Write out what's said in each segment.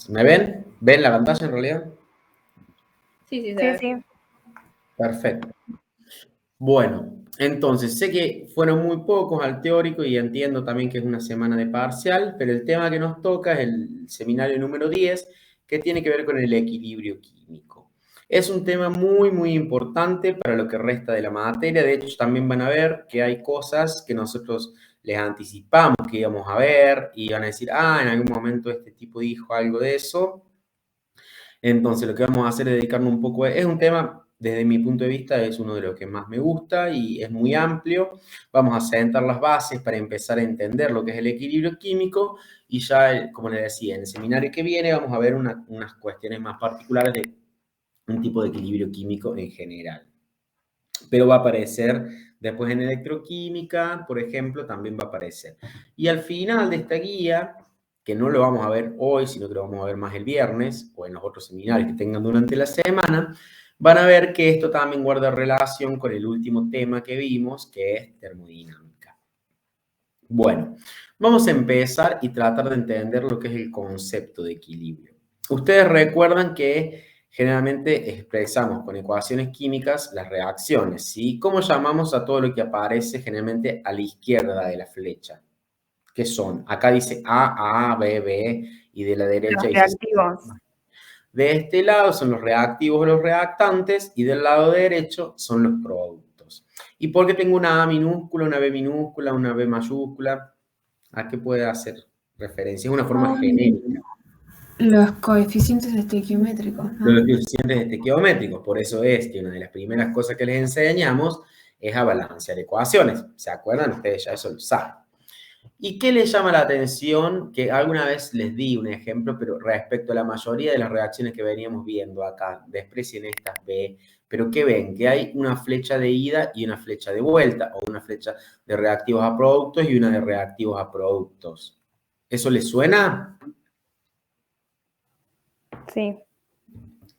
¿Me ven? ¿Ven la pantalla en realidad? Sí, Sí, ve. sí. Perfecto. Bueno, entonces sé que fueron muy pocos al teórico y entiendo también que es una semana de parcial, pero el tema que nos toca es el seminario número 10, que tiene que ver con el equilibrio químico. Es un tema muy, muy importante para lo que resta de la materia. De hecho, también van a ver que hay cosas que nosotros les anticipamos que íbamos a ver y van a decir, ah, en algún momento este tipo dijo algo de eso. Entonces, lo que vamos a hacer es dedicarnos un poco, es un tema, desde mi punto de vista, es uno de los que más me gusta y es muy amplio. Vamos a sentar las bases para empezar a entender lo que es el equilibrio químico y ya, como les decía, en el seminario que viene vamos a ver unas cuestiones más particulares de un tipo de equilibrio químico en general. Pero va a aparecer después en electroquímica, por ejemplo, también va a aparecer. Y al final de esta guía, que no lo vamos a ver hoy, sino que lo vamos a ver más el viernes o en los otros seminarios que tengan durante la semana, van a ver que esto también guarda relación con el último tema que vimos, que es termodinámica. Bueno, vamos a empezar y tratar de entender lo que es el concepto de equilibrio. Ustedes recuerdan que generalmente expresamos con ecuaciones químicas las reacciones, ¿sí? ¿Cómo llamamos a todo lo que aparece generalmente a la izquierda de la flecha? ¿Qué son? Acá dice A, B, B, y de la derecha Los dice... reactivos. De este lado son los reactivos o los reactantes, y del lado derecho son los productos. ¿Y por qué tengo una A minúscula, una B minúscula, una B mayúscula? ¿A qué puede hacer referencia? Es una forma genérica. Los coeficientes estequiométricos, ¿no? Los coeficientes estequiométricos. Por eso es que una de las primeras cosas que les enseñamos es a balancear ecuaciones. ¿Se acuerdan? Ustedes ya eso lo saben. ¿Y qué les llama la atención? Que alguna vez les di un ejemplo, pero respecto a la mayoría de las reacciones que veníamos viendo acá, desprecien estas B, pero ¿qué ven? Que hay una flecha de ida y una flecha de vuelta, o una flecha de reactivos a productos y una de reactivos a productos. ¿Eso les suena? Sí.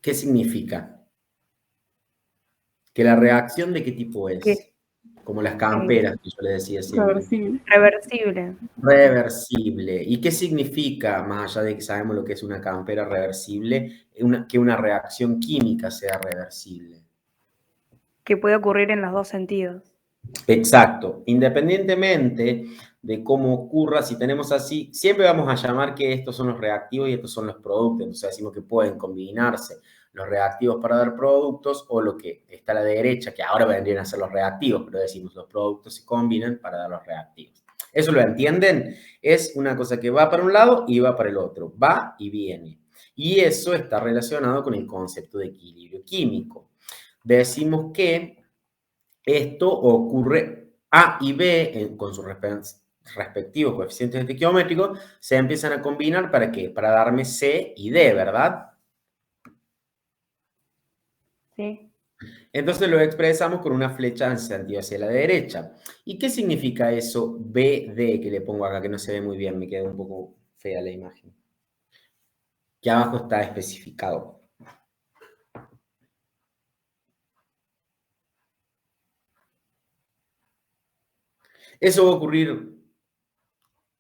¿Qué significa? ¿Que la reacción de qué tipo es? ¿Qué? Como las camperas que yo les decía siempre. Reversible. Reversible. Reversible. ¿Y qué significa, más allá de que sabemos lo que es una campera reversible, que una reacción química sea reversible? Que puede ocurrir en los dos sentidos. Exacto. Independientemente de cómo ocurra, si tenemos así, siempre vamos a llamar que estos son los reactivos y estos son los productos. Entonces decimos que pueden combinarse los reactivos para dar productos, o lo que está a la derecha, que ahora vendrían a ser los reactivos, pero decimos los productos se combinan para dar los reactivos. ¿Eso lo entienden? Es una cosa que va para un lado y va para el otro, va y viene. Y eso está relacionado con el concepto de equilibrio químico. Decimos que esto ocurre A y B con sus respectivos coeficientes estequiométricos, se empiezan a combinar ¿para qué? Para darme C y D, ¿verdad? Sí. Entonces lo expresamos con una flecha en sentido hacia la derecha. ¿Y qué significa eso BD que le pongo acá, que no se ve muy bien, me queda un poco fea la imagen? Que abajo está especificado. Eso va a ocurrir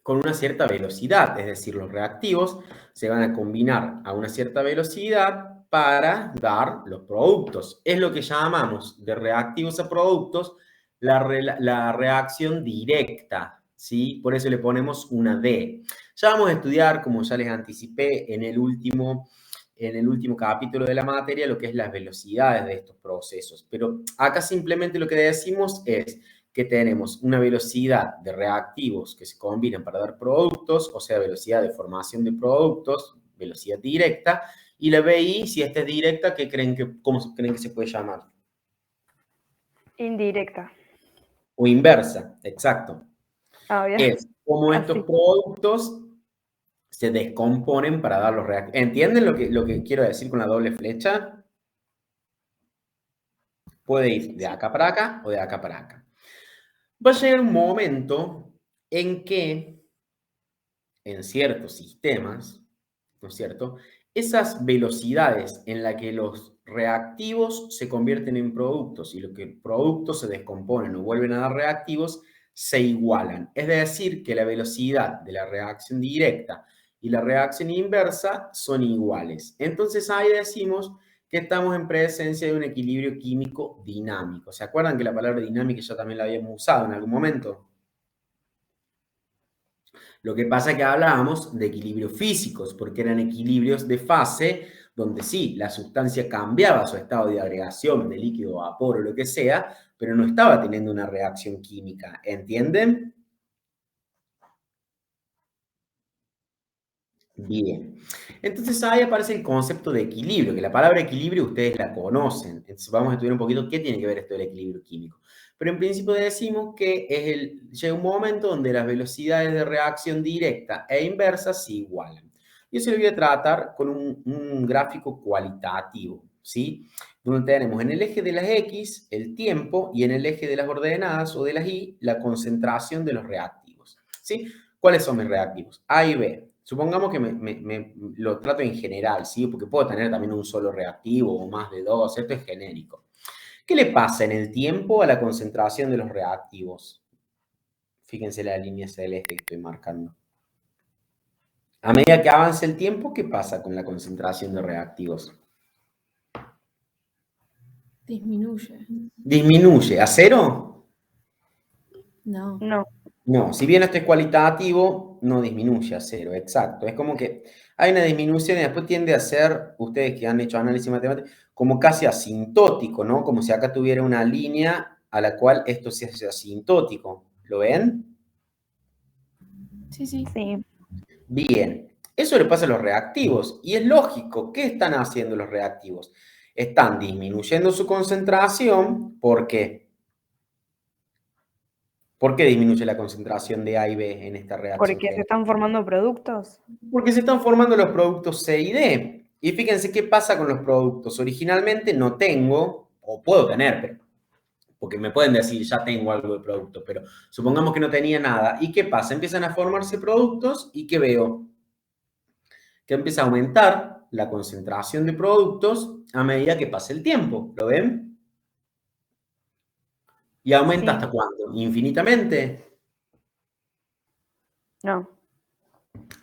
con una cierta velocidad, es decir, los reactivos se van a combinar a una cierta velocidad para dar los productos. Es lo que llamamos de reactivos a productos la reacción directa, ¿sí? Por eso le ponemos una D. Ya vamos a estudiar, como ya les anticipé en el último capítulo de la materia, lo que es las velocidades de estos procesos. Pero acá simplemente lo que decimos es que tenemos una velocidad de reactivos que se combinan para dar productos, o sea, velocidad de formación de productos, velocidad directa, y la VI, si esta es directa, ¿cómo creen que se puede llamar? Indirecta. O inversa, exacto. Ah, bien. Es como estos Así. productos se descomponen para dar los reactivos. ¿Entienden lo que quiero decir con la doble flecha? Puede ir de acá para acá o de acá para acá. Va a llegar un momento en que en ciertos sistemas, ¿no es cierto? Esas velocidades en las que los reactivos se convierten en productos y los que productos se descomponen o vuelven a dar reactivos se igualan. Es decir, que la velocidad de la reacción directa y la reacción inversa son iguales. Entonces ahí decimos que estamos en presencia de un equilibrio químico dinámico. ¿Se acuerdan que la palabra dinámica ya también la habíamos usado en algún momento? Lo que pasa es que hablábamos de equilibrios físicos, porque eran equilibrios de fase donde sí, la sustancia cambiaba su estado de agregación, de líquido, vapor o lo que sea, pero no estaba teniendo una reacción química. ¿Entienden? Bien. Entonces ahí aparece el concepto de equilibrio, que la palabra equilibrio ustedes la conocen. Entonces vamos a estudiar un poquito qué tiene que ver esto del equilibrio químico. Pero en principio decimos que llega un momento donde las velocidades de reacción directa e inversa se igualan. Y eso lo voy a tratar con un gráfico cualitativo, ¿sí? Donde tenemos en el eje de las X el tiempo y en el eje de las ordenadas o de las Y la concentración de los reactivos, ¿sí? ¿Cuáles son mis reactivos? A y B. Supongamos que lo trato en general, ¿sí? Porque puedo tener también un solo reactivo o más de dos, esto es genérico. ¿Qué le pasa en el tiempo a la concentración de los reactivos? Fíjense la línea celeste que estoy marcando. A medida que avance el tiempo, ¿qué pasa con la concentración de reactivos? Disminuye. ¿Disminuye? ¿A cero? No. No. No, si bien esto es cualitativo, no disminuye a cero, exacto. Es como que hay una disminución y después tiende a ser, ustedes que han hecho análisis matemático, como casi asintótico, ¿no? Como si acá tuviera una línea a la cual esto se hace asintótico. ¿Lo ven? Sí, sí. Sí. Bien. Eso le pasa a los reactivos y es lógico. ¿Qué están haciendo los reactivos? Están disminuyendo su concentración. ¿Por qué? ¿Por qué disminuye la concentración de A y B en esta reacción? Porque se están formando productos. Porque se están formando los productos C y D. Y fíjense qué pasa con los productos. Originalmente no tengo, o puedo tener, pero, porque me pueden decir, ya tengo algo de producto, pero supongamos que no tenía nada. ¿Y qué pasa? Empiezan a formarse productos y ¿qué veo? Que empieza a aumentar la concentración de productos a medida que pasa el tiempo. ¿Lo ven? ¿Y aumenta Sí. hasta cuándo? ¿Infinitamente? No.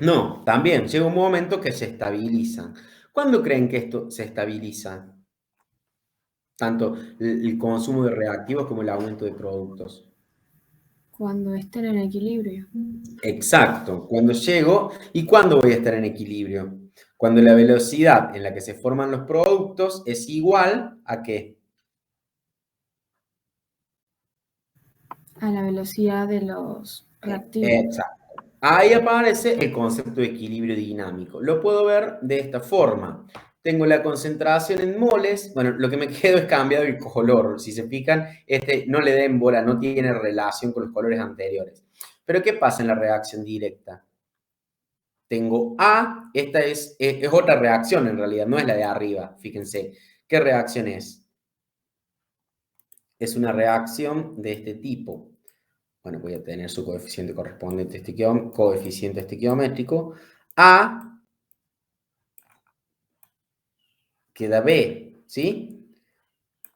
No, también llega un momento que se estabilizan. ¿Cuándo creen que esto se estabiliza? Tanto el consumo de reactivos como el aumento de productos. Cuando estén en equilibrio. Exacto, cuando llego y cuándo voy a estar en equilibrio. Cuando la velocidad en la que se forman los productos es igual a ¿qué? A la velocidad de los reactivos. Exacto. Ahí aparece el concepto de equilibrio dinámico. Lo puedo ver de esta forma. Tengo la concentración en moles. Bueno, lo que me quedo es cambiado el color. Si se fijan, este no le den bola, no tiene relación con los colores anteriores. Pero ¿qué pasa en la reacción directa? Tengo A, esta es otra reacción en realidad, no es la de arriba, fíjense. ¿Qué reacción es? Es una reacción de este tipo. Bueno, voy a tener su coeficiente correspondiente, coeficiente estequiométrico. A queda B, ¿sí?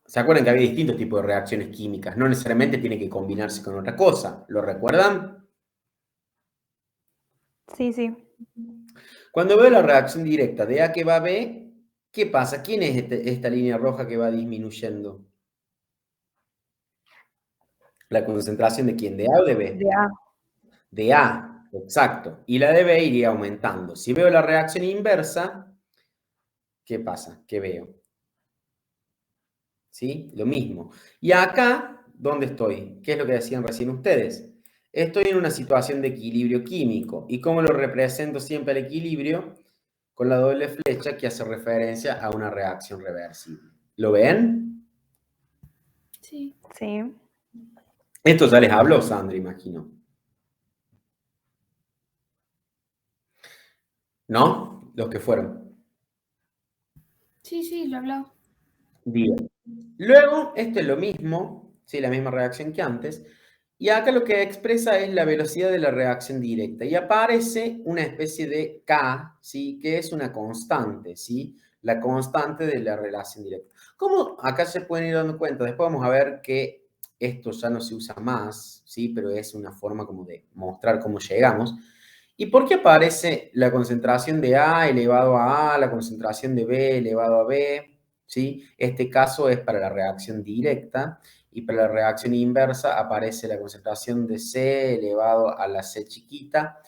¿Se acuerdan que había distintos tipos de reacciones químicas? No necesariamente tiene que combinarse con otra cosa. ¿Lo recuerdan? Sí, sí. Cuando veo la reacción directa de A que va a B, ¿qué pasa? ¿Quién es esta línea roja que va disminuyendo? ¿La concentración de quién? ¿De A o de B? De A. De A, exacto. Y la de B iría aumentando. Si veo la reacción inversa, ¿qué pasa? ¿Qué veo? ¿Sí? Lo mismo. Y acá, ¿dónde estoy? ¿Qué es lo que decían recién ustedes? Estoy en una situación de equilibrio químico. ¿Y cómo lo represento siempre al equilibrio? Con la doble flecha que hace referencia a una reacción reversible. ¿Lo ven? Sí. Sí. Esto ya les habló Sandra, imagino. ¿No? Los que fueron. Sí, sí, lo he hablado. Bien. Luego, esto es lo mismo, ¿sí? La misma reacción que antes. Y acá lo que expresa es la velocidad de la reacción directa. Y aparece una especie de K, ¿sí? Que es una constante, ¿sí? La constante de la relación directa. ¿Cómo acá se pueden ir dando cuenta? Después vamos a ver que esto ya no se usa más, ¿sí? Pero es una forma como de mostrar cómo llegamos. ¿Y por qué aparece la concentración de A elevado a A, la concentración de B elevado a B? ¿Sí? Este caso es para la reacción directa y para la reacción inversa aparece la concentración de C elevado a la C chiquita.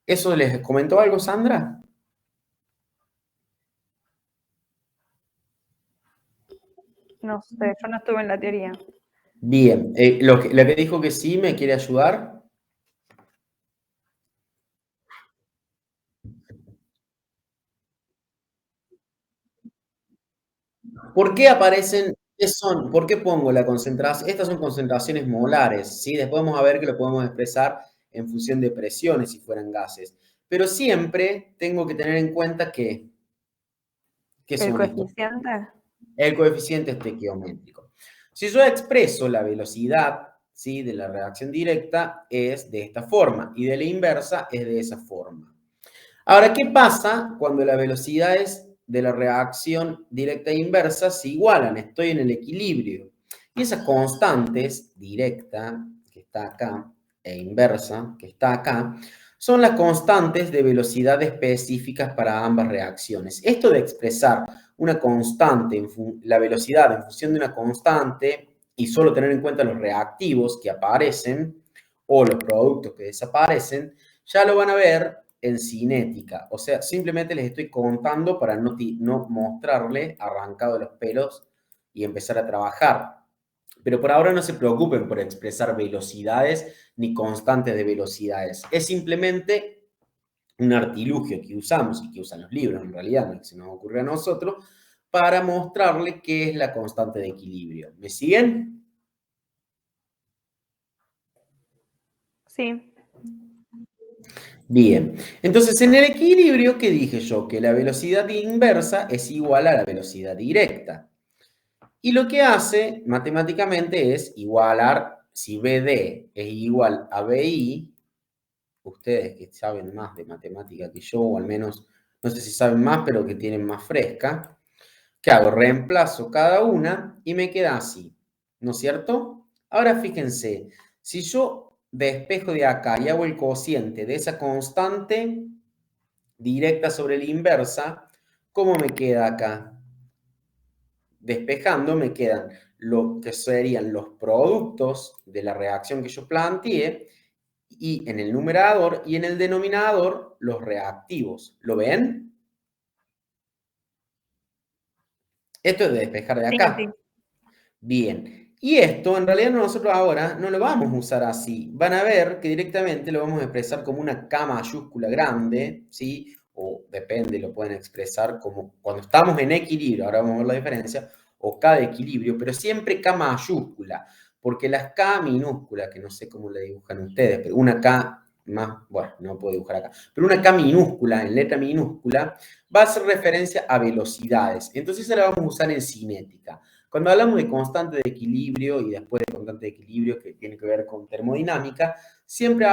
¿Eso les comentó algo, Sandra? No sé, yo no estuve en la teoría. Bien, lo que dijo que sí, ¿me quiere ayudar? ¿Por qué aparecen, qué son, por qué pongo la concentración? Estas son concentraciones molares, ¿sí? Después vamos a ver que lo podemos expresar en función de presiones si fueran gases. Pero siempre tengo que tener en cuenta que, ¿qué ¿El son estos? coeficiente? El coeficiente estequiométrico. Si yo expreso la velocidad, ¿sí?, de la reacción directa es de esta forma y de la inversa es de esa forma. Ahora, ¿qué pasa cuando las velocidades de la reacción directa e inversa se igualan? Estoy en el equilibrio. Y esas constantes, directa, que está acá, e inversa, que está acá, son las constantes de velocidad específicas para ambas reacciones. Esto de expresar una constante, la velocidad en función de una constante y solo tener en cuenta los reactivos que aparecen o los productos que desaparecen, ya lo van a ver en cinética. O sea, simplemente les estoy contando para no mostrarle arrancado de los pelos y empezar a trabajar. Pero por ahora no se preocupen por expresar velocidades ni constantes de velocidades. Es simplemente un artilugio que usamos y que usan los libros, en realidad, no es que se nos ocurre a nosotros, para mostrarle qué es la constante de equilibrio. ¿Me siguen? Sí. Bien, entonces en el equilibrio, ¿qué dije yo? Que la velocidad inversa es igual a la velocidad directa. Y lo que hace matemáticamente es igualar, si BD es igual a BI, ustedes que saben más de matemática que yo, o al menos, no sé si saben más, pero que tienen más fresca, ¿qué hago? Reemplazo cada una y me queda así, ¿no es cierto? Ahora fíjense, si yo despejo de acá y hago el cociente de esa constante directa sobre la inversa, ¿cómo me queda acá? Despejando me quedan lo que serían los productos de la reacción que yo planteé y en el numerador y en el denominador los reactivos. ¿Lo ven? Esto es de despejar de Sí, sí. acá. Bien. Y esto en realidad nosotros ahora no lo vamos a usar así. Van a ver que directamente lo vamos a expresar como una K mayúscula grande, ¿sí? O depende, lo pueden expresar como cuando estamos en equilibrio, ahora vamos a ver la diferencia, o K de equilibrio, pero siempre K mayúscula, porque las K minúsculas, que no sé cómo le dibujan ustedes, pero una K más, bueno, no puedo dibujar acá, pero una K minúscula, en letra minúscula, va a hacer referencia a velocidades. Entonces esa la vamos a usar en cinética. Cuando hablamos de constante de equilibrio y después de constante de equilibrio que tiene que ver con termodinámica, siempre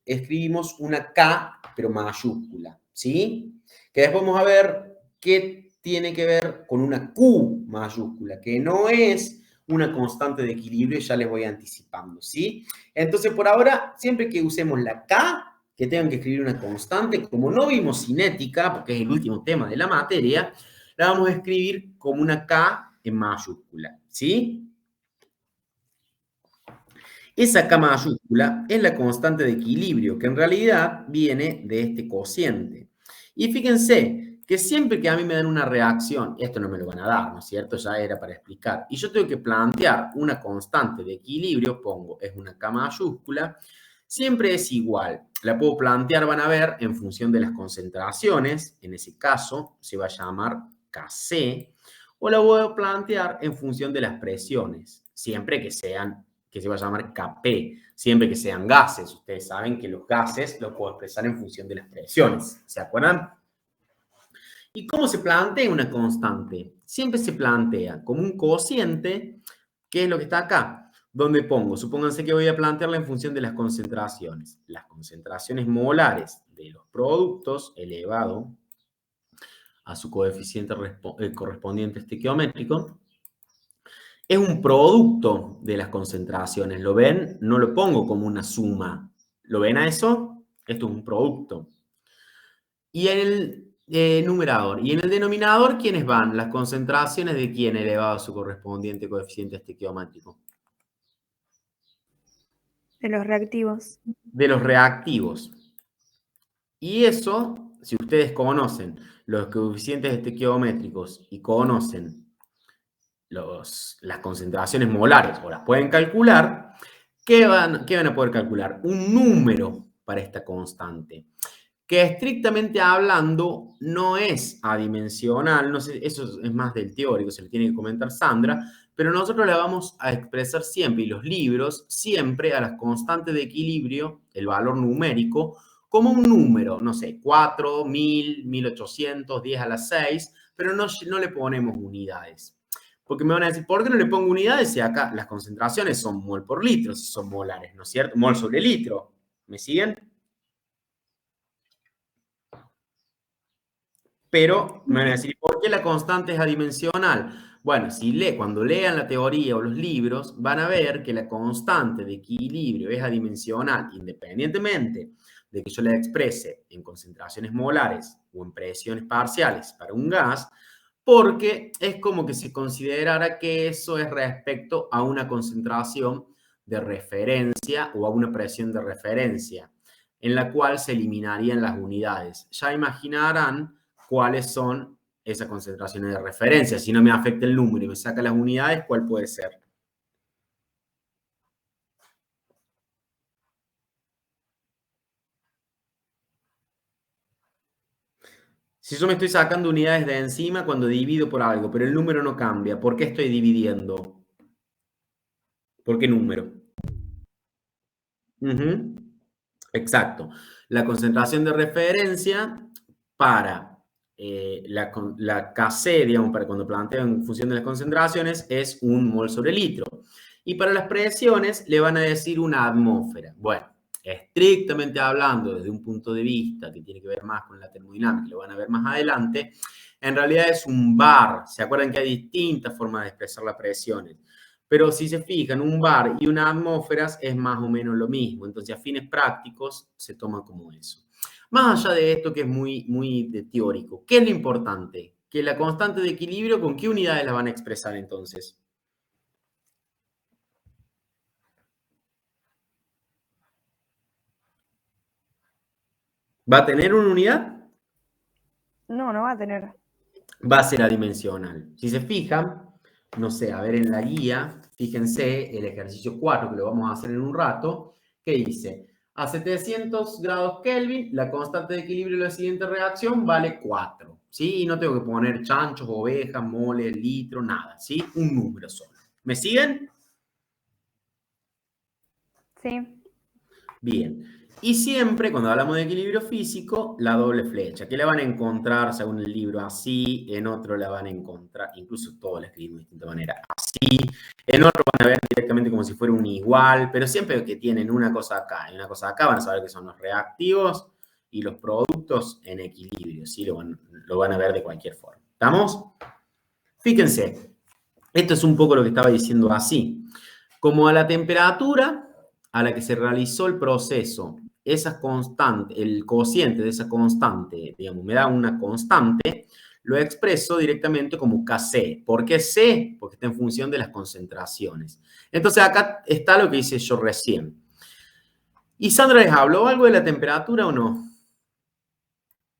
escribimos una K, pero mayúscula, ¿sí? Que después vamos a ver qué tiene que ver con una Q mayúscula, que no es una constante de equilibrio, ya les voy anticipando, ¿sí? Entonces, por ahora, siempre que usemos la K, que tengan que escribir una constante, como no vimos cinética, porque es el último tema de la materia, la vamos a escribir como una K en mayúscula, ¿sí? Esa K mayúscula es la constante de equilibrio, que en realidad viene de este cociente. Y fíjense que siempre que a mí me dan una reacción, esto no me lo van a dar, ¿no es cierto? Ya era para explicar. Y yo tengo que plantear una constante de equilibrio, pongo, es una K mayúscula, siempre es igual. La puedo plantear, van a ver, en función de las concentraciones, en ese caso se va a llamar Kc, o la voy a plantear en función de las presiones, siempre que se va a llamar Kp, siempre que sean gases. Ustedes saben que los gases los puedo expresar en función de las presiones, ¿se acuerdan? ¿Y cómo se plantea una constante? Siempre se plantea como un cociente, que es lo que está acá, donde pongo, supónganse que voy a plantearla en función de las concentraciones molares de los productos elevado a su coeficiente correspondiente estequiométrico, es un producto de las concentraciones. ¿Lo ven? No lo pongo como una suma. ¿Lo ven a eso? Esto es un producto. Y en el numerador. Y en el denominador, ¿quiénes van? Las concentraciones de quién elevado a su correspondiente coeficiente estequiométrico. De los reactivos. De los reactivos. Y eso, si ustedes conocen los coeficientes estequiométricos y conocen las concentraciones molares o las pueden calcular, ¿qué van a poder calcular? Un número para esta constante, que estrictamente hablando no es adimensional, no sé, eso es más del teórico, se le tiene que comentar Sandra, pero nosotros la vamos a expresar siempre, y los libros, siempre a las constantes de equilibrio, el valor numérico, como un número, no sé, 4, 1000, 1800, 10 a la 6, pero no le ponemos unidades. Porque me van a decir, ¿por qué no le pongo unidades si acá las concentraciones son mol por litro, si son molares, ¿no es cierto? Mol sobre litro. ¿Me siguen? Pero me van a decir, ¿por qué la constante es adimensional? Bueno, cuando lean la teoría o los libros, van a ver que la constante de equilibrio es adimensional, independientemente de que yo la exprese en concentraciones molares o en presiones parciales para un gas, porque es como que se considerara que eso es respecto a una concentración de referencia o a una presión de referencia, en la cual se eliminarían las unidades. Ya imaginarán cuáles son esas concentraciones de referencia. Si no me afecta el número y me saca las unidades, ¿cuál puede ser? Si yo me estoy sacando unidades de encima cuando divido por algo, pero el número no cambia, ¿por qué estoy dividiendo? ¿Por qué número? Exacto. La concentración de referencia para la Kc, digamos, para cuando planteo en función de las concentraciones, es 1 mol sobre litro. Y para las presiones le van a decir una atmósfera. Bueno, estrictamente hablando, desde un punto de vista que tiene que ver más con la termodinámica, lo van a ver más adelante, en realidad es un bar. ¿Se acuerdan que hay distintas formas de expresar las presiones? Pero si se fijan, un bar y una atmósfera es más o menos lo mismo. Entonces, a fines prácticos, se toma como eso. Más allá de esto, que es muy teórico, ¿qué es lo importante? Que la constante de equilibrio, ¿con qué unidades la van a expresar entonces? ¿Va a tener una unidad? No, no va a tener. Va a ser adimensional. Si se fijan, no sé, a ver en la guía, fíjense el ejercicio 4, que lo vamos a hacer en un rato, que dice, a 700 grados Kelvin, la constante de equilibrio de la siguiente reacción vale 4, ¿sí? Y no tengo que poner chanchos, ovejas, moles, litro, nada, ¿sí? Un número solo. ¿Me siguen? Sí. Bien. Y siempre, cuando hablamos de equilibrio físico, la doble flecha, que la van a encontrar, según el libro, así, en otro la van a encontrar, incluso todos la escribimos de distinta manera, así, en otro van a ver directamente como si fuera un igual, pero siempre que tienen una cosa acá y una cosa acá, van a saber que son los reactivos y los productos en equilibrio, ¿sí? Lo van a ver de cualquier forma. ¿Estamos? Fíjense, esto es un poco lo que estaba diciendo así. Como a la temperatura a la que se realizó el proceso, esa constante, el cociente de esa constante, digamos, me da una constante, lo expreso directamente como Kc. ¿Por qué C? Porque está en función de las concentraciones. Entonces acá está lo que hice yo recién. ¿Y Sandra les habló algo de la temperatura o no?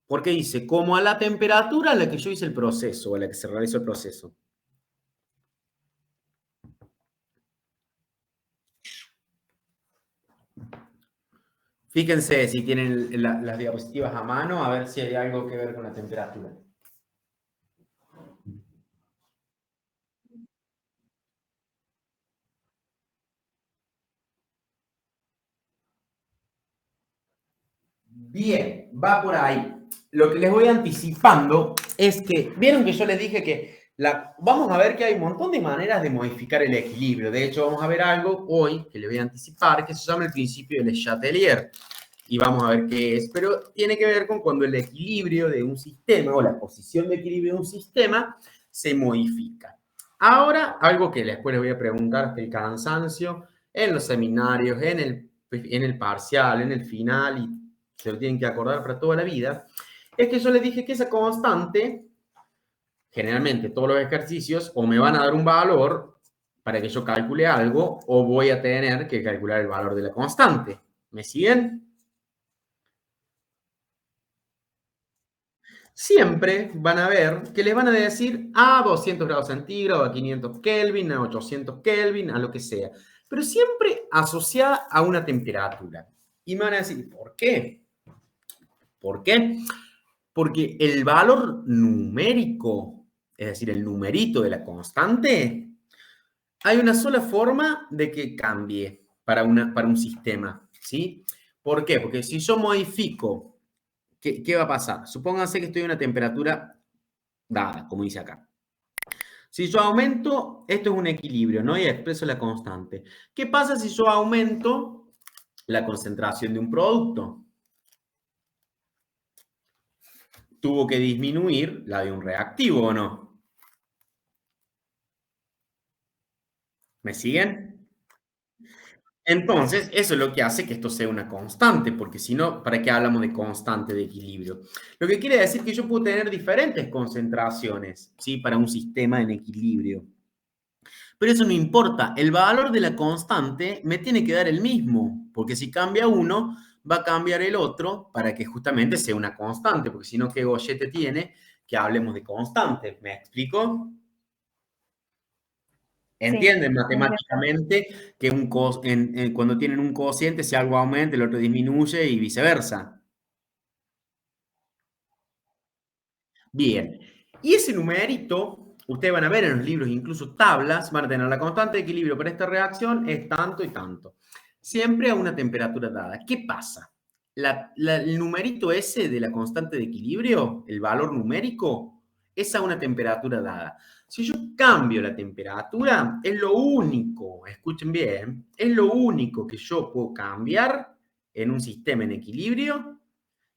Porque dice, como a la temperatura a la que yo hice el proceso, o a la que se realizó el proceso. Fíjense si tienen las diapositivas a mano, a ver si hay algo que ver con la temperatura. Bien, va por ahí. Lo que les voy anticipando es que, vieron que yo les dije que vamos a ver que hay un montón de maneras de modificar el equilibrio. De hecho, vamos a ver algo hoy que les voy a anticipar, que se llama el principio de Le Chatelier. Y vamos a ver qué es, pero tiene que ver con cuando el equilibrio de un sistema o la posición de equilibrio de un sistema se modifica. Ahora, algo que después les voy a preguntar hasta el cansancio, en los seminarios, en el parcial, en el final y se lo tienen que acordar para toda la vida, es que yo les dije que esa constante, generalmente todos los ejercicios, o me van a dar un valor para que yo calcule algo, o voy a tener que calcular el valor de la constante. ¿Me siguen? Siempre van a ver que les van a decir a 200 grados centígrados, a 500 Kelvin, a 800 Kelvin, a lo que sea. Pero siempre asociada a una temperatura. Y me van a decir, ¿por qué? ¿Por qué? Porque el valor numérico, es decir, el numerito de la constante, hay una sola forma de que cambie para un sistema, ¿sí? ¿Por qué? Porque si yo modifico, ¿qué va a pasar? Supónganse que estoy a una temperatura dada, como dice acá. Si yo aumento, esto es un equilibrio, ¿no? Y expreso la constante. ¿Qué pasa si yo aumento la concentración de un producto? Tuvo que disminuir la de un reactivo, ¿o no? ¿Me siguen? Entonces, eso es lo que hace que esto sea una constante, porque si no, ¿para qué hablamos de constante de equilibrio? Lo que quiere decir que yo puedo tener diferentes concentraciones, ¿sí? Para un sistema en equilibrio. Pero eso no importa, el valor de la constante me tiene que dar el mismo, porque si cambia uno, va a cambiar el otro para que justamente sea una constante, porque si no, ¿qué gollete tiene que hablemos de constante? ¿Me explico? ¿Entienden Sí, matemáticamente que cuando tienen un cociente, si algo aumenta, el otro disminuye y viceversa? Bien. Y ese numerito, ustedes van a ver en los libros, incluso tablas, van a tener la constante de equilibrio para esta reacción es tanto y tanto. Siempre a una temperatura dada. ¿Qué pasa? El numerito ese de la constante de equilibrio, el valor numérico, es a una temperatura dada. Si yo cambio la temperatura, es lo único, escuchen bien, es lo único que yo puedo cambiar en un sistema en equilibrio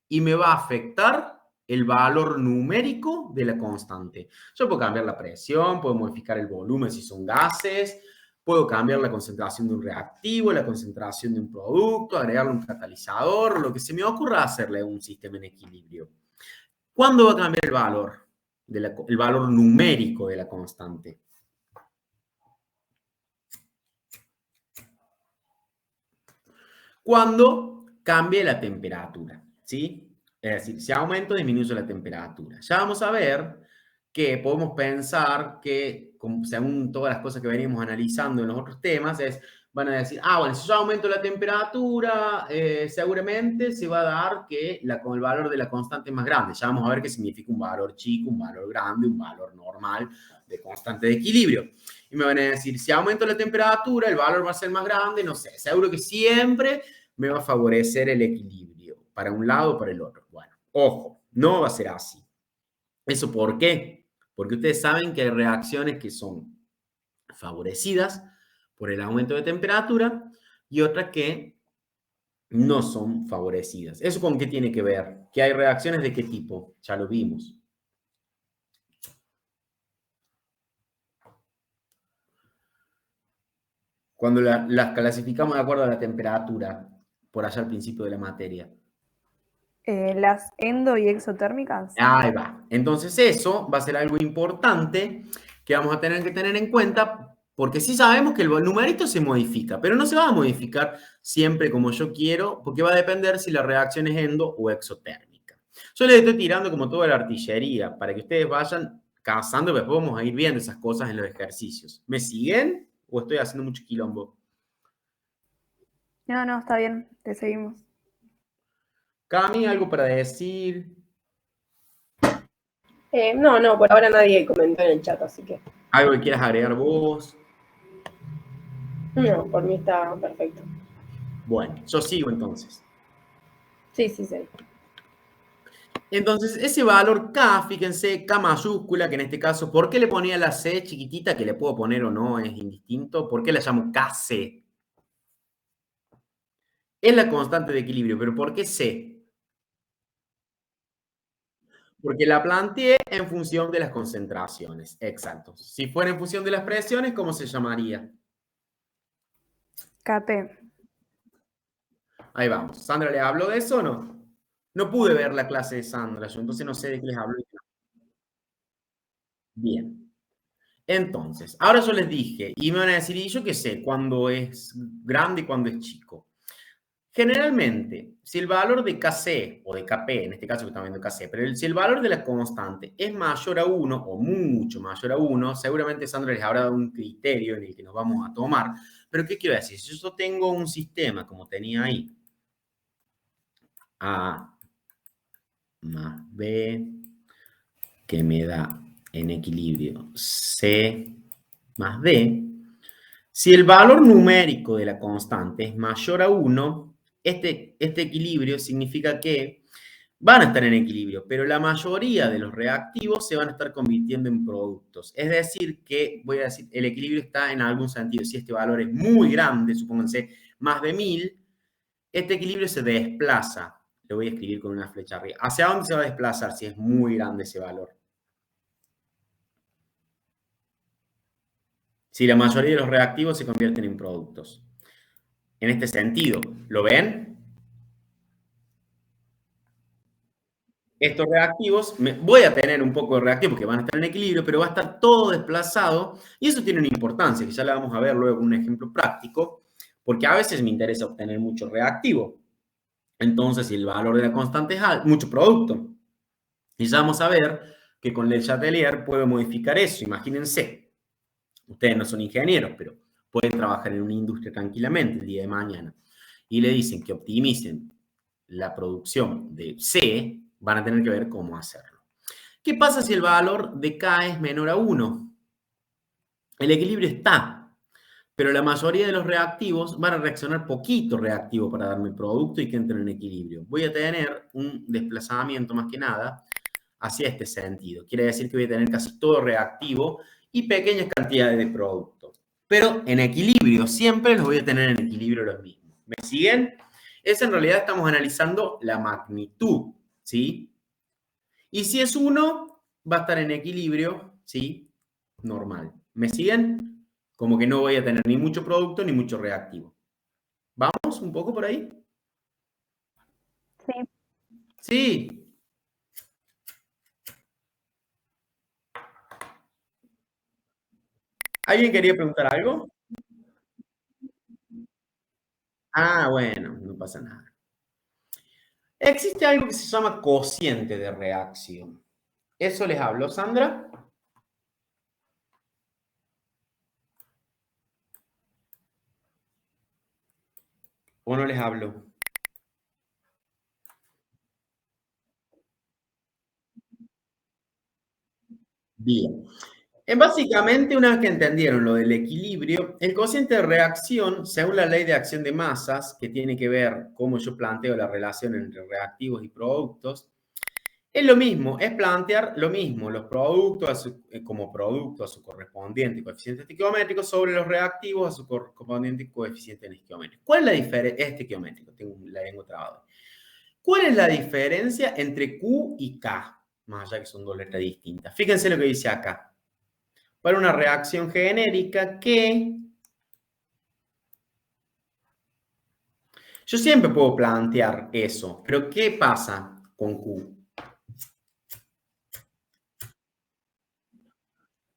y me va a afectar el valor numérico de la constante. Yo puedo cambiar la presión, puedo modificar el volumen si son gases, puedo cambiar la concentración de un reactivo, la concentración de un producto, agregarle un catalizador, lo que se me ocurra hacerle a un sistema en equilibrio. ¿Cuándo va a cambiar el valor? El valor numérico de la constante. Cuando cambie la temperatura, ¿sí? Es decir, si aumento, disminuye la temperatura. Ya vamos a ver que podemos pensar que, según todas las cosas que venimos analizando en los otros temas, van a decir, bueno, si yo aumento la temperatura, seguramente se va a dar que el valor de la constante es más grande. Ya vamos a ver qué significa un valor chico, un valor grande, un valor normal de constante de equilibrio. Y me van a decir, si aumento la temperatura, el valor va a ser más grande, no sé, seguro que siempre me va a favorecer el equilibrio para un lado o para el otro. Bueno, ojo, no va a ser así. ¿Eso por qué? Porque ustedes saben que hay reacciones que son favorecidas por el aumento de temperatura y otras que no son favorecidas. ¿Eso con qué tiene que ver? ¿Que hay reacciones de qué tipo? Ya lo vimos. Cuando las clasificamos de acuerdo a la temperatura, por allá al principio de la materia. las endo y exotérmicas. Ahí va. Entonces eso va a ser algo importante que vamos a tener que tener en cuenta porque sí sabemos que el numerito se modifica, pero no se va a modificar siempre como yo quiero porque va a depender si la reacción es endo o exotérmica. Yo les estoy tirando como toda la artillería para que ustedes vayan cazando y después vamos a ir viendo esas cosas en los ejercicios. ¿Me siguen o estoy haciendo mucho quilombo? No, está bien, te seguimos. Cami, ¿algo para decir? No, por ahora nadie comentó en el chat, así que. ¿Algo que quieras agregar vos? No, por mí está perfecto. Bueno, yo sigo entonces. Sí. Entonces, ese valor K, fíjense, K mayúscula, que en este caso, ¿por qué le ponía la C chiquitita, que le puedo poner o no, es indistinto? ¿Por qué la llamo KC? Es la constante de equilibrio, pero ¿por qué C? Porque la planteé en función de las concentraciones, exacto. Si fuera en función de las presiones, ¿cómo se llamaría? KP. Ahí vamos. ¿Sandra le habló de eso o no? No pude ver la clase de Sandra, yo entonces no sé de qué les hablo. Bien. Entonces, ahora yo les dije, y me van a decir, ¿y yo qué sé? ¿Cuándo es grande y cuándo es chico? Generalmente, si el valor de Kc o de Kp, en este caso que estamos viendo Kc, pero si el valor de la constante es mayor a 1 o mucho mayor a 1, seguramente Sandra les habrá dado un criterio en el que nos vamos a tomar. Pero ¿qué quiero decir? Si yo tengo un sistema como tenía ahí, A más B, que me da en equilibrio C más D, si el valor numérico de la constante es mayor a 1, este equilibrio significa que van a estar en equilibrio, pero la mayoría de los reactivos se van a estar convirtiendo en productos. Es decir, que, voy a decir, el equilibrio está en algún sentido. Si este valor es muy grande, supónganse más de 1000, este equilibrio se desplaza. Lo voy a escribir con una flecha arriba. ¿Hacia dónde se va a desplazar si es muy grande ese valor? Si la mayoría de los reactivos se convierten en productos. En este sentido, ¿lo ven? Estos reactivos, voy a tener un poco de reactivo porque van a estar en equilibrio, pero va a estar todo desplazado y eso tiene una importancia, que ya la vamos a ver luego en un ejemplo práctico, porque a veces me interesa obtener mucho reactivo. Entonces, si el valor de la constante es alto, mucho producto. Y ya vamos a ver que con Le Chatelier puedo modificar eso. Imagínense, ustedes no son ingenieros, pero pueden trabajar en una industria tranquilamente el día de mañana y le dicen que optimicen la producción de C, van a tener que ver cómo hacerlo. ¿Qué pasa si el valor de K es menor a 1? El equilibrio está, pero la mayoría de los reactivos van a reaccionar poquito reactivo para darme producto y que entren en equilibrio. Voy a tener un desplazamiento más que nada hacia este sentido. Quiere decir que voy a tener casi todo reactivo y pequeñas cantidades de producto. Pero en equilibrio, siempre los voy a tener en equilibrio los mismos. ¿Me siguen? Esa en realidad estamos analizando la magnitud, ¿sí? Y si es 1, va a estar en equilibrio, ¿sí? Normal. ¿Me siguen? Como que no voy a tener ni mucho producto ni mucho reactivo. ¿Vamos un poco por ahí? Sí. Sí. ¿Alguien quería preguntar algo? Ah, bueno, no pasa nada. Existe algo que se llama cociente de reacción. ¿Eso les habló, Sandra? ¿O no les hablo? Bien. Básicamente, una vez que entendieron lo del equilibrio, el cociente de reacción, según la ley de acción de masas, que tiene que ver cómo yo planteo la relación entre reactivos y productos, es lo mismo, es plantear lo mismo, los productos como producto a su correspondiente coeficiente estequiométrico sobre los reactivos a su correspondiente coeficiente estequiométrico. ¿Cuál es la diferencia? Estequiométrico, tengo la lengua trabada. ¿Cuál es la diferencia entre Q y K? Más allá que son dos letras distintas. Fíjense lo que dice acá. Para una reacción genérica que yo siempre puedo plantear eso, pero ¿qué pasa con Q?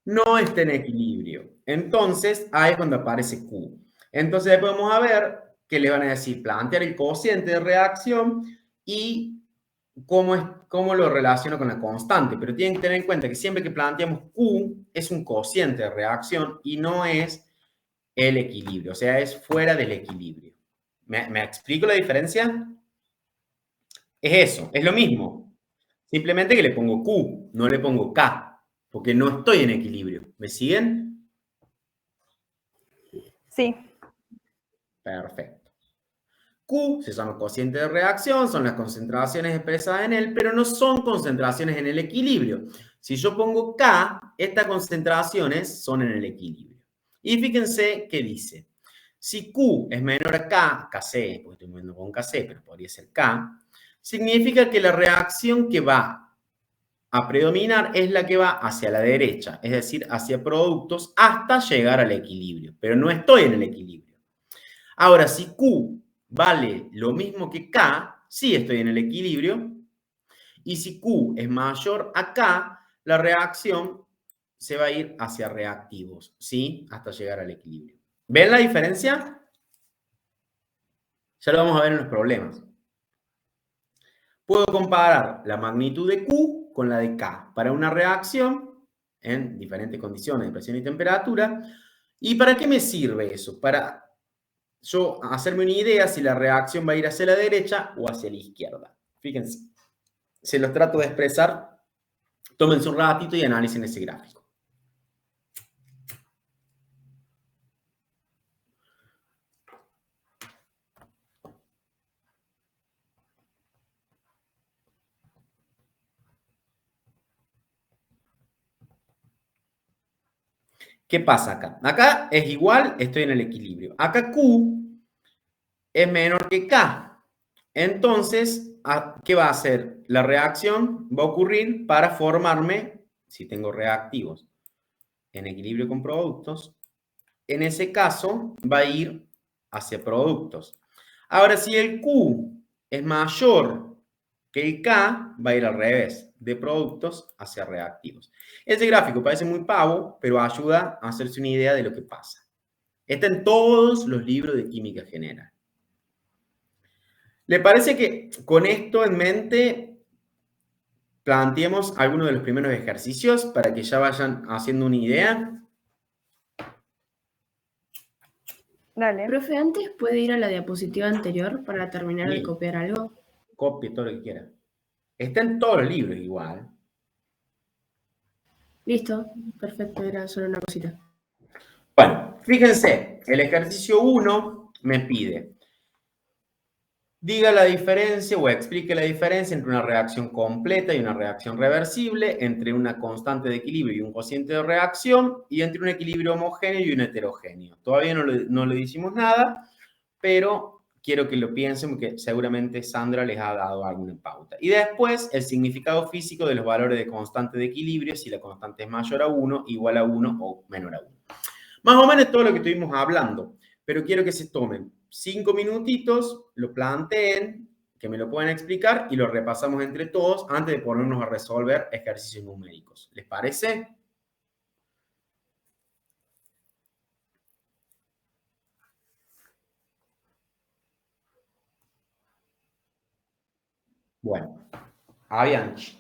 No está en equilibrio. Entonces, ahí es cuando aparece Q. Entonces, podemos ver que le van a decir plantear el cociente de reacción y cómo lo relaciono con la constante. Pero tienen que tener en cuenta que siempre que planteamos Q es un cociente de reacción y no es el equilibrio, o sea, es fuera del equilibrio. ¿Me explico la diferencia? Es eso, es lo mismo. Simplemente que le pongo Q, no le pongo K, porque no estoy en equilibrio. ¿Me siguen? Sí. Perfecto. Q se llama cociente de reacción, son las concentraciones expresadas en él, pero no son concentraciones en el equilibrio. Si yo pongo K, estas concentraciones son en el equilibrio. Y fíjense qué dice. Si Q es menor a K, Kc, porque estoy moviendo con Kc, pero podría ser K, significa que la reacción que va a predominar es la que va hacia la derecha, es decir, hacia productos hasta llegar al equilibrio, pero no estoy en el equilibrio. Ahora, si Q vale lo mismo que K, sí estoy en el equilibrio. Y si Q es mayor a K, la reacción se va a ir hacia reactivos, ¿sí? Hasta llegar al equilibrio. ¿Ven la diferencia? Ya lo vamos a ver en los problemas. Puedo comparar la magnitud de Q con la de K para una reacción en diferentes condiciones de presión y temperatura. ¿Y para qué me sirve eso? Para yo hacerme una idea si la reacción va a ir hacia la derecha o hacia la izquierda. Fíjense, se los trato de expresar. Tómense un ratito y analicen ese gráfico. ¿Qué pasa acá? Acá es igual, estoy en el equilibrio. Acá Q es menor que K. Entonces, ¿qué va a hacer? La reacción va a ocurrir para formarme, si tengo reactivos en equilibrio con productos, en ese caso va a ir hacia productos. Ahora, si el Q es mayor que el K, va a ir al revés, de productos hacia reactivos. Este gráfico parece muy pavo, pero ayuda a hacerse una idea de lo que pasa. Está en todos los libros de química general. ¿Le parece que con esto en mente planteemos algunos de los primeros ejercicios para que ya vayan haciendo una idea? Dale. Profe, antes puede ir a la diapositiva anterior para terminar de Sí. copiar algo. Copie todo lo que quiera. Está en todos los libros igual. Listo, perfecto, era solo una cosita. Bueno, fíjense, el ejercicio 1 me pide, diga la diferencia o explique la diferencia entre una reacción completa y una reacción reversible, entre una constante de equilibrio y un cociente de reacción, y entre un equilibrio homogéneo y un heterogéneo. Todavía no le decimos nada, pero quiero que lo piensen porque seguramente Sandra les ha dado alguna pauta. Y después, el significado físico de los valores de constante de equilibrio, si la constante es mayor a 1, igual a 1 o menor a 1. Más o menos todo lo que estuvimos hablando, pero quiero que se tomen 5 minutitos, lo planteen, que me lo puedan explicar y lo repasamos entre todos antes de ponernos a resolver ejercicios numéricos. ¿Les parece? Bueno, Avianchi.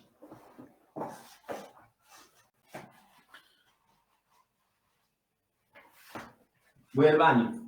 Voy al baño.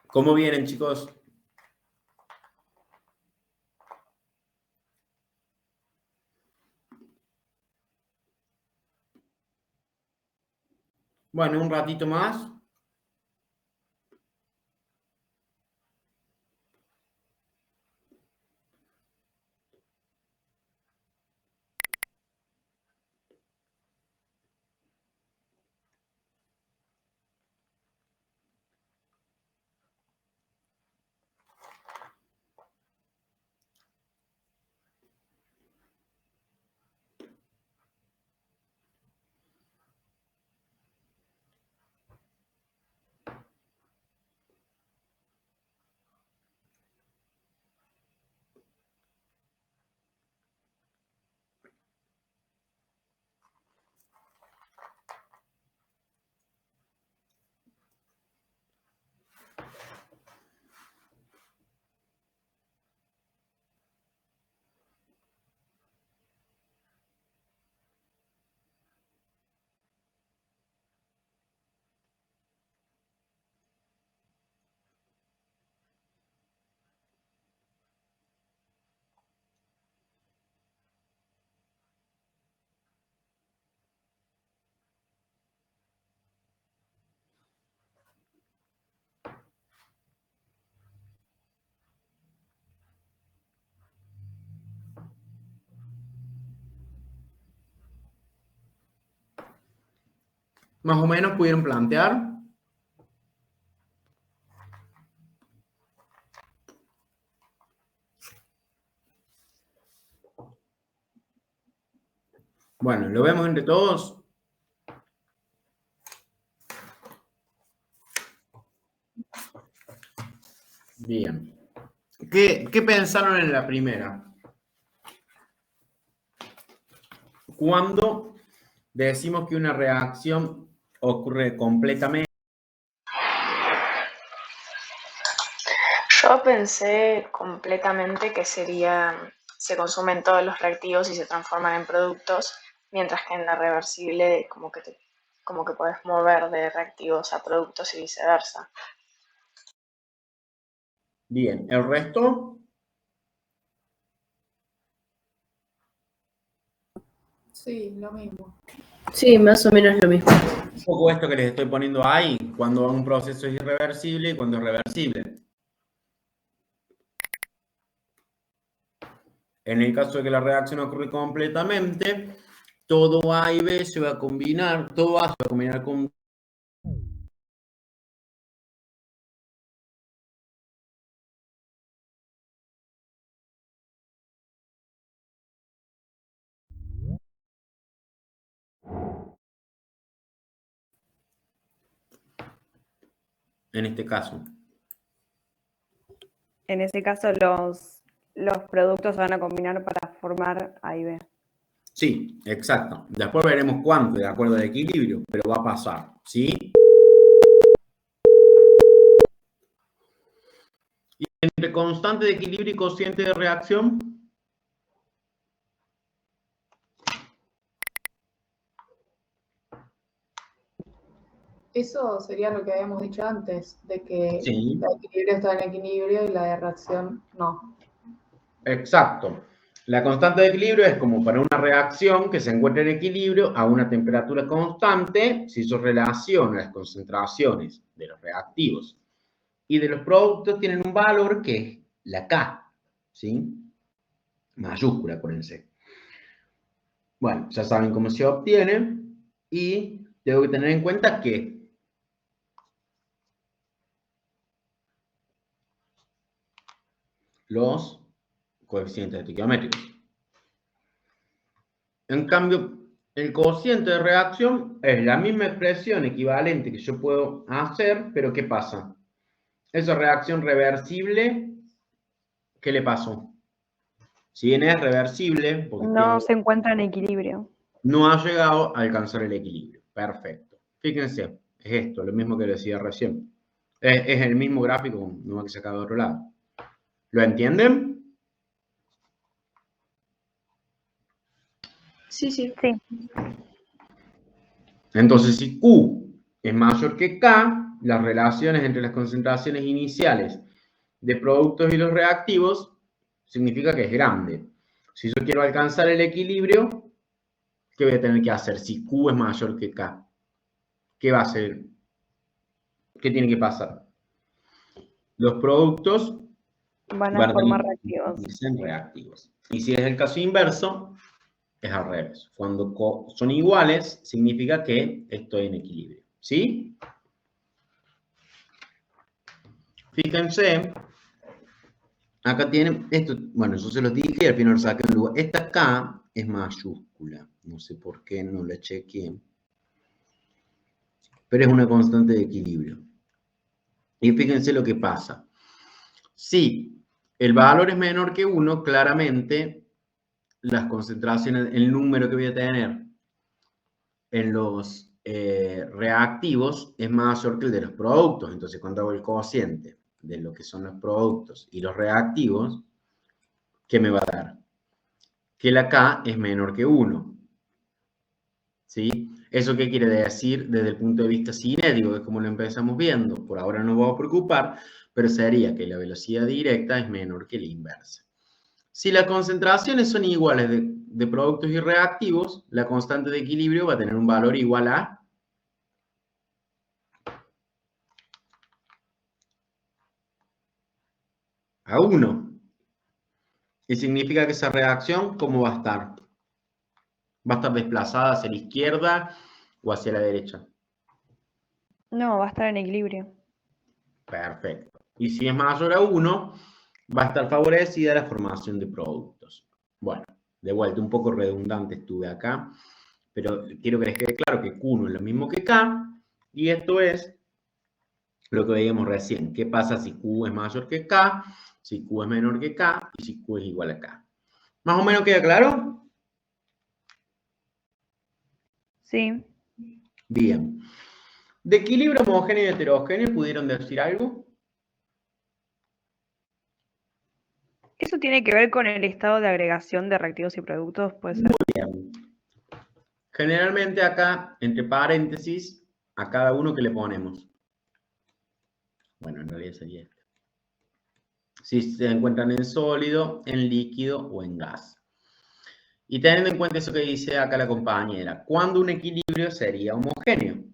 ¿Cómo vienen, chicos? Bueno, un ratito más. Más o menos pudieron plantear. Bueno, lo vemos entre todos. Bien. ¿Qué pensaron en la primera? Cuando decimos que una reacción ocurre completamente. Yo pensé completamente que se consumen todos los reactivos y se transforman en productos, mientras que en la reversible como que podés mover de reactivos a productos y viceversa. Bien, el resto. Sí, lo mismo. Sí, más o menos lo mismo. Un poco esto que les estoy poniendo ahí, cuando un proceso es irreversible y cuando es reversible. En el caso de que la reacción ocurre completamente, todo A y B se va a combinar, todo A se va a combinar con... En este caso. En ese caso, los productos se van a combinar para formar A y B. Sí, exacto. Después veremos cuánto, de acuerdo al equilibrio, pero va a pasar, ¿sí? Y entre constante de equilibrio y cociente de reacción. Eso sería lo que habíamos dicho antes, de que Sí, la de equilibrio está en equilibrio y la de reacción no. exacto. La constante de equilibrio es como para una reacción que se encuentra en equilibrio a una temperatura constante, si eso relaciona las concentraciones de los reactivos y de los productos tienen un valor que es la K, ¿sí? Mayúscula, acuérdense. Bueno, ya saben cómo se obtiene y tengo que tener en cuenta que los coeficientes estequiométricos. En cambio, el cociente de reacción es la misma expresión equivalente que yo puedo hacer, pero ¿qué pasa? Esa reacción reversible, ¿qué le pasó? Si bien es reversible, porque No se encuentra en equilibrio. no ha llegado a alcanzar el equilibrio. Perfecto. Fíjense, es esto, lo mismo que decía recién. Es el mismo gráfico, no que sacar de otro lado. ¿Lo entienden? Sí, sí. Sí. Entonces, si Q es mayor que K, las relaciones entre las concentraciones iniciales de productos y los reactivos, significa que es grande. Si yo quiero alcanzar el equilibrio, ¿qué voy a tener que hacer? Si Q es mayor que K, ¿qué va a hacer? ¿Qué tiene que pasar? Los productos Van a van a formar tener que reactivos. convertirse en reactivos. Y si es el caso inverso, es al revés. Cuando son iguales, significa que estoy en equilibrio. ¿Sí? Fíjense, acá tienen esto, bueno, yo se los dije y al final saqué un lugar. Esta K es mayúscula. No sé por qué no la chequeé. Pero es una constante de equilibrio. Y fíjense lo que pasa. Si el valor es menor que 1, claramente las concentraciones, el número que voy a tener en los reactivos es mayor que el de los productos. Entonces, cuando hago el cociente de lo que son los productos y los reactivos, ¿qué me va a dar? Que la K es menor que 1. ¿Sí? ¿Eso qué quiere decir desde el punto de vista cinético? Que es como lo empezamos viendo. Por ahora no nos vamos a preocupar, pero sería que la velocidad directa es menor que la inversa. Si las concentraciones son iguales de productos y reactivos, la constante de equilibrio va a tener un valor igual a 1. Y significa que esa reacción, ¿cómo va a estar? ¿Va a estar desplazada hacia la izquierda o hacia la derecha? No, va a estar en equilibrio. Perfecto. Y si es mayor a 1, va a estar favorecida la formación de productos. Bueno, de vuelta, un poco redundante estuve acá, pero quiero que les quede claro que Q no es lo mismo que K, y esto es lo que veíamos recién. ¿Qué pasa si Q es mayor que K, si Q es menor que K y si Q es igual a K? ¿Más o menos queda claro? Sí. Bien. ¿De equilibrio homogéneo y heterogéneo pudieron decir algo? Eso tiene que ver con el estado de agregación de reactivos y productos, puede ser. Bien. Generalmente acá, entre paréntesis, a cada uno que le ponemos. Bueno, en realidad sería esto. Si se encuentran en sólido, en líquido o en gas. Y teniendo en cuenta eso que dice acá la compañera, ¿cuándo un equilibrio sería homogéneo?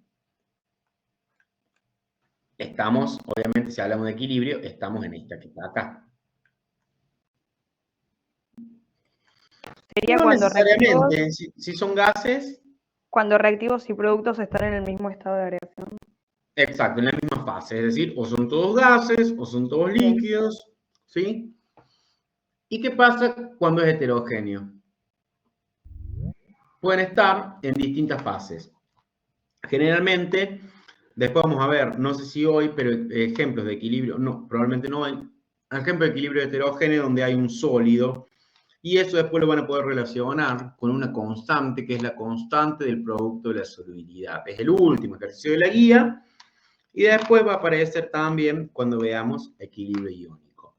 Estamos, obviamente, si hablamos de equilibrio, estamos en esta que está acá. Sería No cuando necesariamente, si son gases, reactivos y productos están en el mismo estado de agregación. exacto, en la misma fase, es decir, o son todos gases o son todos líquidos, ¿sí? ¿Y qué pasa cuando es heterogéneo? Pueden estar en distintas fases. Generalmente, después vamos a ver, no sé si hoy, pero ejemplos de equilibrio, no, probablemente no hay, ejemplos de equilibrio heterogéneo donde hay un sólido, y eso después lo van a poder relacionar con una constante, que es la constante del producto de la solubilidad. Es el último ejercicio de la guía, y después va a aparecer también cuando veamos equilibrio iónico.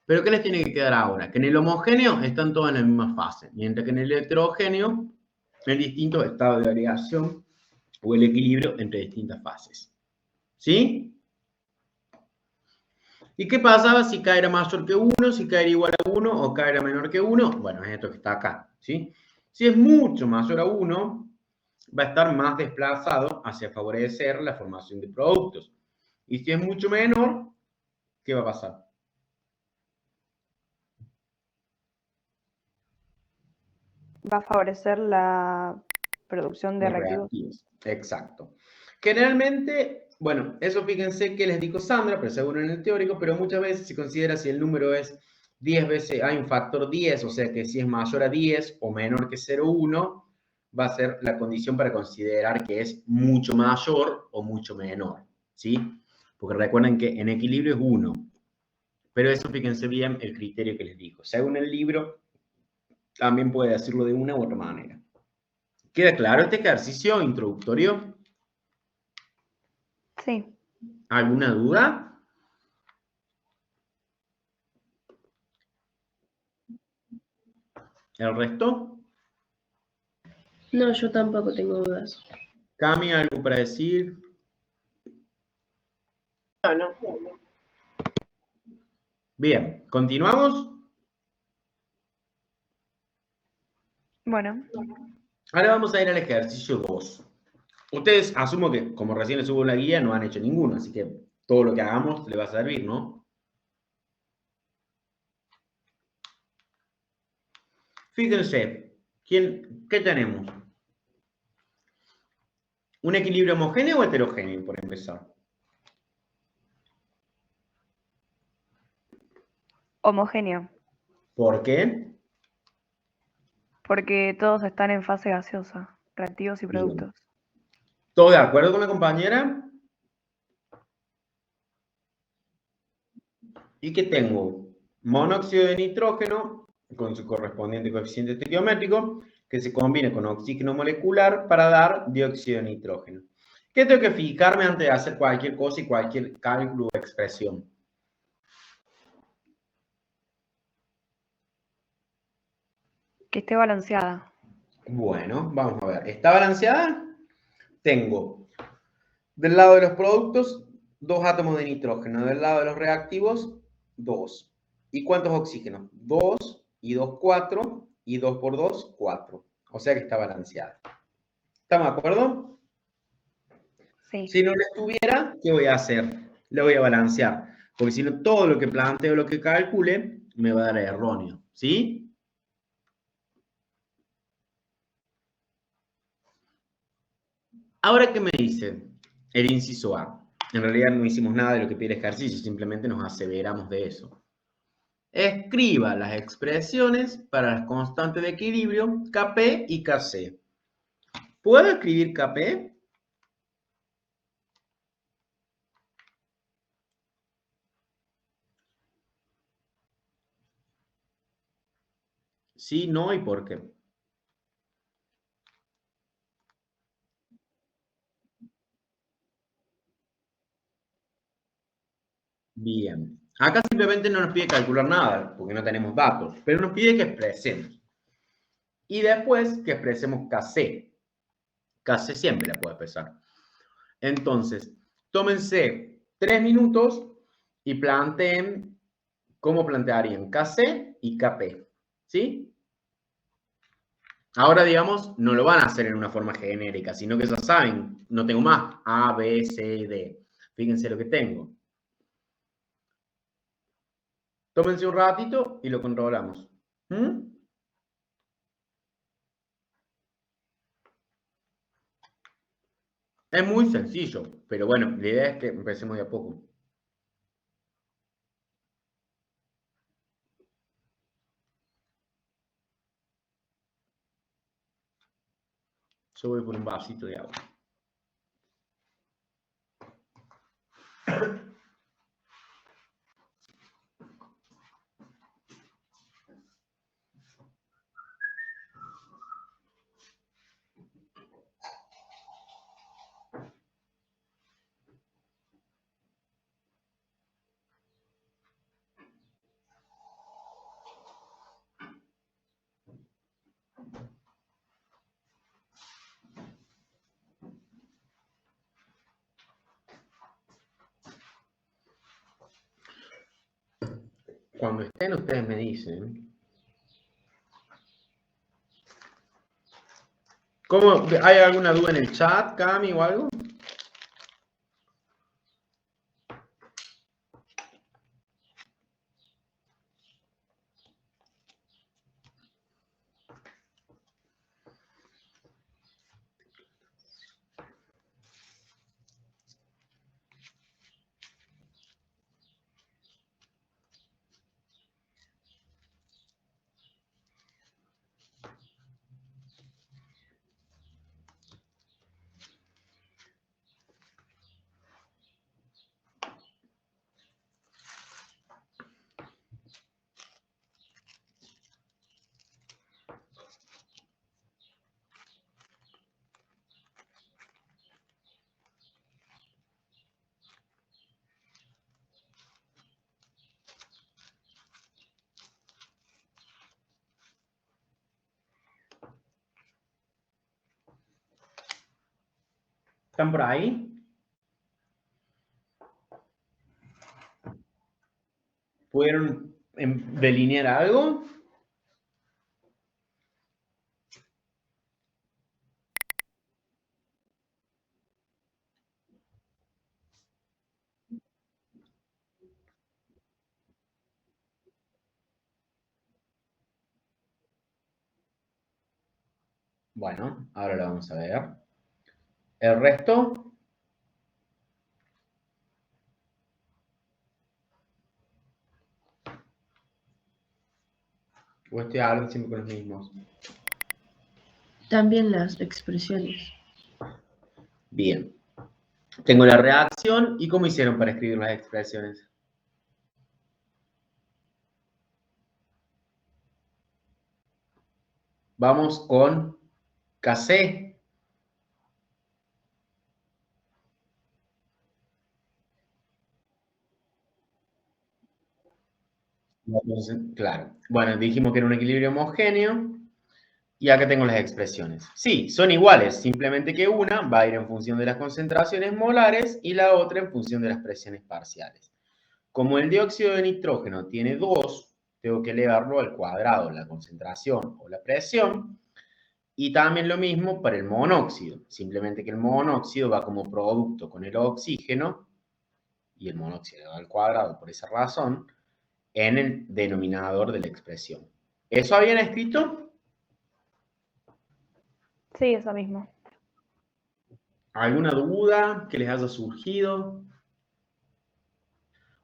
Pero ¿qué les tiene que quedar ahora? Que en el homogéneo están todas en la misma fase, mientras que en el heterogéneo, en distintos estados de agregación o el equilibrio entre distintas fases. ¿Sí? ¿Y qué pasaba si K era mayor que 1, si K era igual a 1 o K era menor que 1? Bueno, es esto que está acá. ¿Sí? Si es mucho mayor a 1, va a estar más desplazado hacia favorecer la formación de productos. Y si es mucho menor, ¿qué va a pasar? Va a favorecer la producción de Los reactivos. reactivos. Exacto. Generalmente, bueno, eso fíjense que les dijo Sandra, pero seguro en el teórico, pero muchas veces se considera si el número es 10 veces, hay un factor 10, o sea que si es mayor a 10 o menor que 0,1, va a ser la condición para considerar que es mucho mayor o mucho menor, ¿sí? Porque recuerden que en equilibrio es 1, pero eso fíjense bien el criterio que les dijo. Según el libro, también puede decirlo de una u otra manera. ¿Queda claro este ejercicio introductorio? Sí. ¿Alguna duda? ¿El resto? No, yo tampoco tengo dudas. Cami, ¿algo para decir? No, no. Bien, ¿continuamos? Bueno, Ahora vamos a ir al ejercicio 2. Ustedes asumo que, como recién les subo la guía, no han hecho ninguno, así que todo lo que hagamos le va a servir, ¿no? Fíjense, ¿qué tenemos? ¿Un equilibrio homogéneo o heterogéneo, por empezar? homogéneo, ¿Por qué? porque todos están en fase gaseosa, reactivos y Bien. productos. ¿Todo de acuerdo con la compañera? ¿Y qué tengo? Monóxido de nitrógeno con su correspondiente coeficiente estequiométrico que se combine con oxígeno molecular para dar dióxido de nitrógeno. ¿Qué tengo que fijarme antes de hacer cualquier cosa y cualquier cálculo o expresión? Que esté balanceada. Bueno, vamos a ver. ¿Está balanceada? Tengo del lado de los productos 2 átomos de nitrógeno, del lado de los reactivos 2. ¿Y cuántos oxígenos? 2 y 2, 4 y 2 por 2, 4. O sea que está balanceada. ¿Estamos de acuerdo? Sí. Si no lo estuviera, ¿qué voy a hacer? Le voy a balancear. Porque si no, todo lo que planteo, lo que calcule, me va a dar erróneo. ¿Sí? Ahora, ¿qué me dice el inciso A? En realidad no hicimos nada de lo que pide el ejercicio, simplemente nos aseveramos de eso. Escriba las expresiones para las constantes de equilibrio Kp y Kc. ¿Puedo escribir Kp? Sí, no y por qué. Bien. Acá simplemente no nos pide calcular nada, porque no tenemos datos, pero nos pide que expresemos. Y después que expresemos Kc. Kc siempre la puedo expresar. Entonces, tómense 3 minutos y planteen cómo plantearían Kc y Kp. ¿Sí? Ahora, digamos, no lo van a hacer en una forma genérica, sino que ya saben, no tengo más A, B, C, D. Fíjense lo que tengo. Tómense un ratito y lo controlamos. ¿Mm? Es muy sencillo, pero bueno, la idea es que empecemos de a poco. Yo voy por un vasito de agua. Cuando estén, ustedes me dicen. ¿Cómo? ¿Hay alguna duda en el chat, Cami, o algo? ¿Están por ahí? ¿Pudieron delinear algo? Bueno, ahora lo vamos a ver. ¿El resto? ¿O estoy hablando siempre con los mismos? También las expresiones. Bien. Tengo la reacción. ¿Y cómo hicieron para escribir las expresiones? Vamos con KC. Claro. Bueno, dijimos que era un equilibrio homogéneo. Y acá tengo las expresiones. Sí, son iguales, simplemente que una va a ir en función de las concentraciones molares y la otra en función de las presiones parciales. Como el dióxido de nitrógeno tiene 2, tengo que elevarlo al cuadrado, la concentración o la presión. Y también lo mismo para el monóxido, simplemente que el monóxido va como producto con el oxígeno y el monóxido elevado al cuadrado por esa razón en el denominador de la expresión. ¿Eso habían escrito? Sí, eso mismo. ¿Alguna duda que les haya surgido?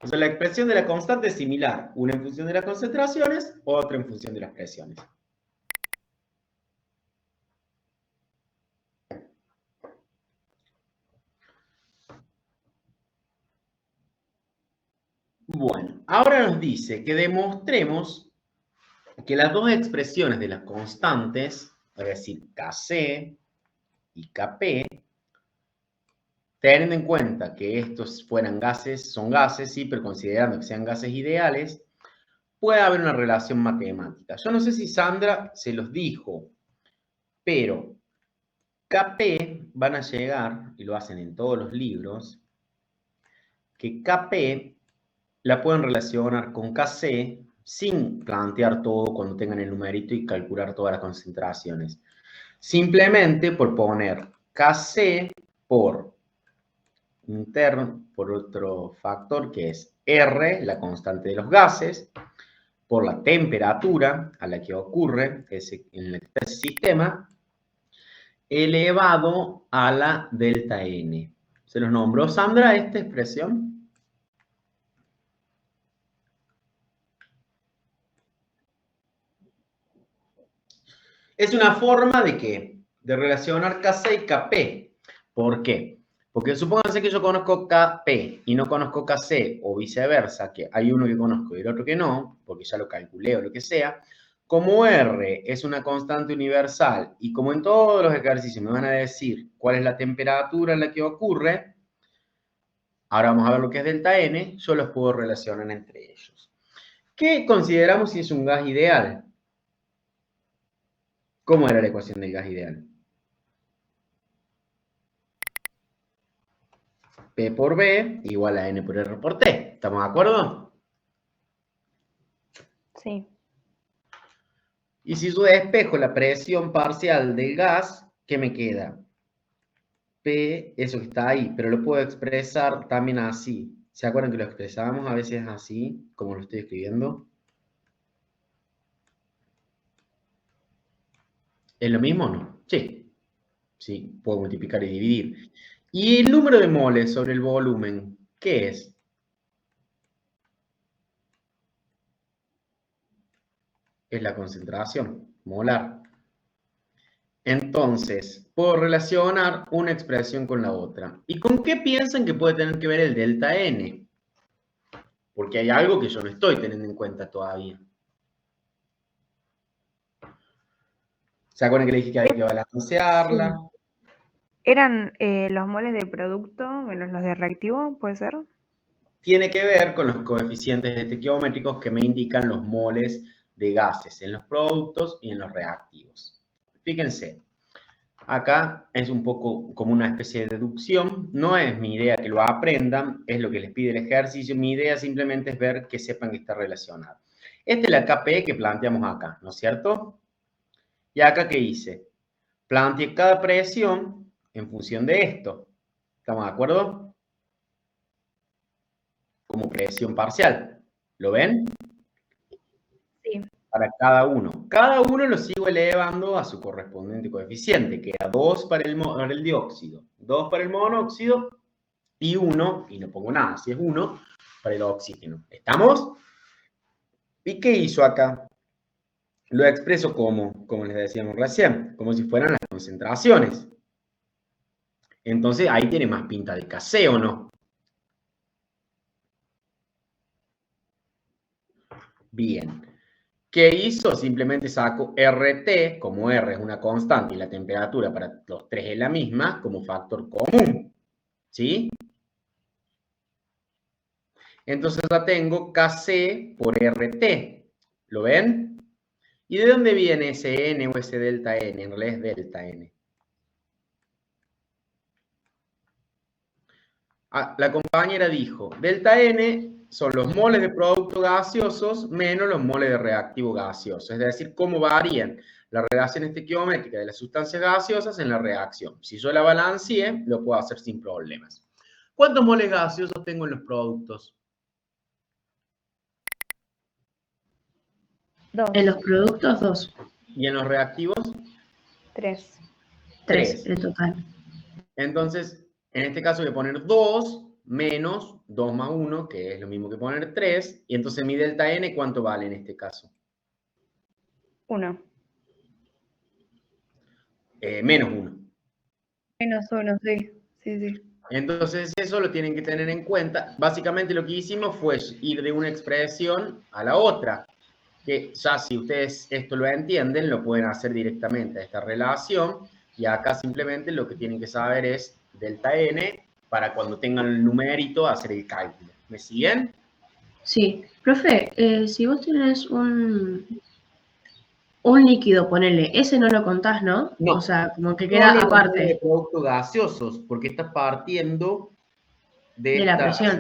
O sea, la expresión de la constante es similar, una en función de las concentraciones, otra en función de las presiones. Bueno, ahora nos dice que demostremos que las dos expresiones de las constantes, es decir, Kc y Kp, teniendo en cuenta que estos fueran gases, son gases, sí, pero considerando que sean gases ideales, puede haber una relación matemática. Yo no sé si Sandra se los dijo, pero Kp van a llegar, y lo hacen en todos los libros, que Kp la pueden relacionar con Kc sin plantear todo cuando tengan el numerito y calcular todas las concentraciones. Simplemente por poner Kc por otro factor que es R, la constante de los gases, por la temperatura a la que ocurre en este sistema, elevado a la delta N. ¿Se los nombró Sandra esta expresión? Es una forma de ¿qué? De relacionar Kc y Kp. ¿Por qué? Porque supónganse que yo conozco Kp y no conozco Kc, o viceversa, que hay uno que conozco y el otro que no, porque ya lo calculé o lo que sea. Como R es una constante universal y como en todos los ejercicios me van a decir cuál es la temperatura en la que ocurre, ahora vamos a ver lo que es delta N, yo los puedo relacionar entre ellos. ¿Qué consideramos si es un gas ideal? ¿Cómo era la ecuación del gas ideal? P por B igual a N por R por T. ¿Estamos de acuerdo? Sí. Y si yo despejo la presión parcial del gas, ¿qué me queda? P, eso que está ahí, pero lo puedo expresar también así. ¿Se acuerdan que lo expresábamos a veces así, como lo estoy escribiendo? ¿Es lo mismo o no? Sí. Sí, puedo multiplicar y dividir. ¿Y el número de moles sobre el volumen? ¿Qué es? Es la concentración molar. Entonces, puedo relacionar una expresión con la otra. ¿Y con qué piensan que puede tener que ver el delta N? Porque hay algo que yo no estoy teniendo en cuenta todavía. ¿Se acuerdan que le dije que había que balancearla? Sí. ¿Eran los moles de producto menos los de reactivo? ¿Puede ser? Tiene que ver con los coeficientes estequiométricos que me indican los moles de gases en los productos y en los reactivos. Fíjense, Acá es un poco como una especie de deducción. No es mi idea que lo aprendan, es lo que les pide el ejercicio. Mi idea simplemente es ver que sepan que está relacionado. Esta es la KPE que planteamos acá, ¿no es cierto? ¿Y acá qué hice? Planteé cada presión en función de esto. ¿Estamos de acuerdo? Como presión parcial. ¿Lo ven? Sí. Para cada uno. Cada uno lo sigo elevando a su correspondiente coeficiente, que era 2 para el dióxido, 2 para el monóxido y 1, y no pongo nada, si es 1, para el oxígeno. ¿Estamos? ¿Y qué hizo acá? Lo expreso como les decíamos recién, como si fueran las concentraciones. Entonces ahí tiene más pinta de K-C, ¿o no? Bien. ¿Qué hizo? Simplemente saco RT, como R es una constante y la temperatura para los tres es la misma, como factor común. ¿Sí? Entonces ya tengo Kc por RT. ¿Lo ven? ¿Y de dónde viene ese N o ese delta N? En realidad es delta N. Ah, la compañera dijo, delta N son los moles de productos gaseosos menos los moles de reactivo gaseoso. Es decir, cómo varían las relaciones estequiométricas de las sustancias gaseosas en la reacción. Si yo la balanceé, lo puedo hacer sin problemas. ¿Cuántos moles gaseosos tengo en los productos? 2. En los productos, 2. ¿Y en los reactivos? 3. 3 en total. Entonces, en este caso voy a poner 2 menos 2 más 1, que es lo mismo que poner 3. Y entonces mi delta N, ¿cuánto vale en este caso? 1. Menos 1. Menos 1, sí. Sí. Entonces, eso lo tienen que tener en cuenta. Básicamente lo que hicimos fue ir de una expresión a la otra. Que ya si ustedes esto lo entienden, lo pueden hacer directamente a esta relación. Y acá simplemente lo que tienen que saber es delta N para cuando tengan el numerito hacer el cálculo. ¿Me siguen? Sí. Profe, si vos tenés un líquido, ponele, ese no lo contás, ¿no? No. O sea, como que Solo queda los moles de aparte productos gaseosos, porque está partiendo de la presión.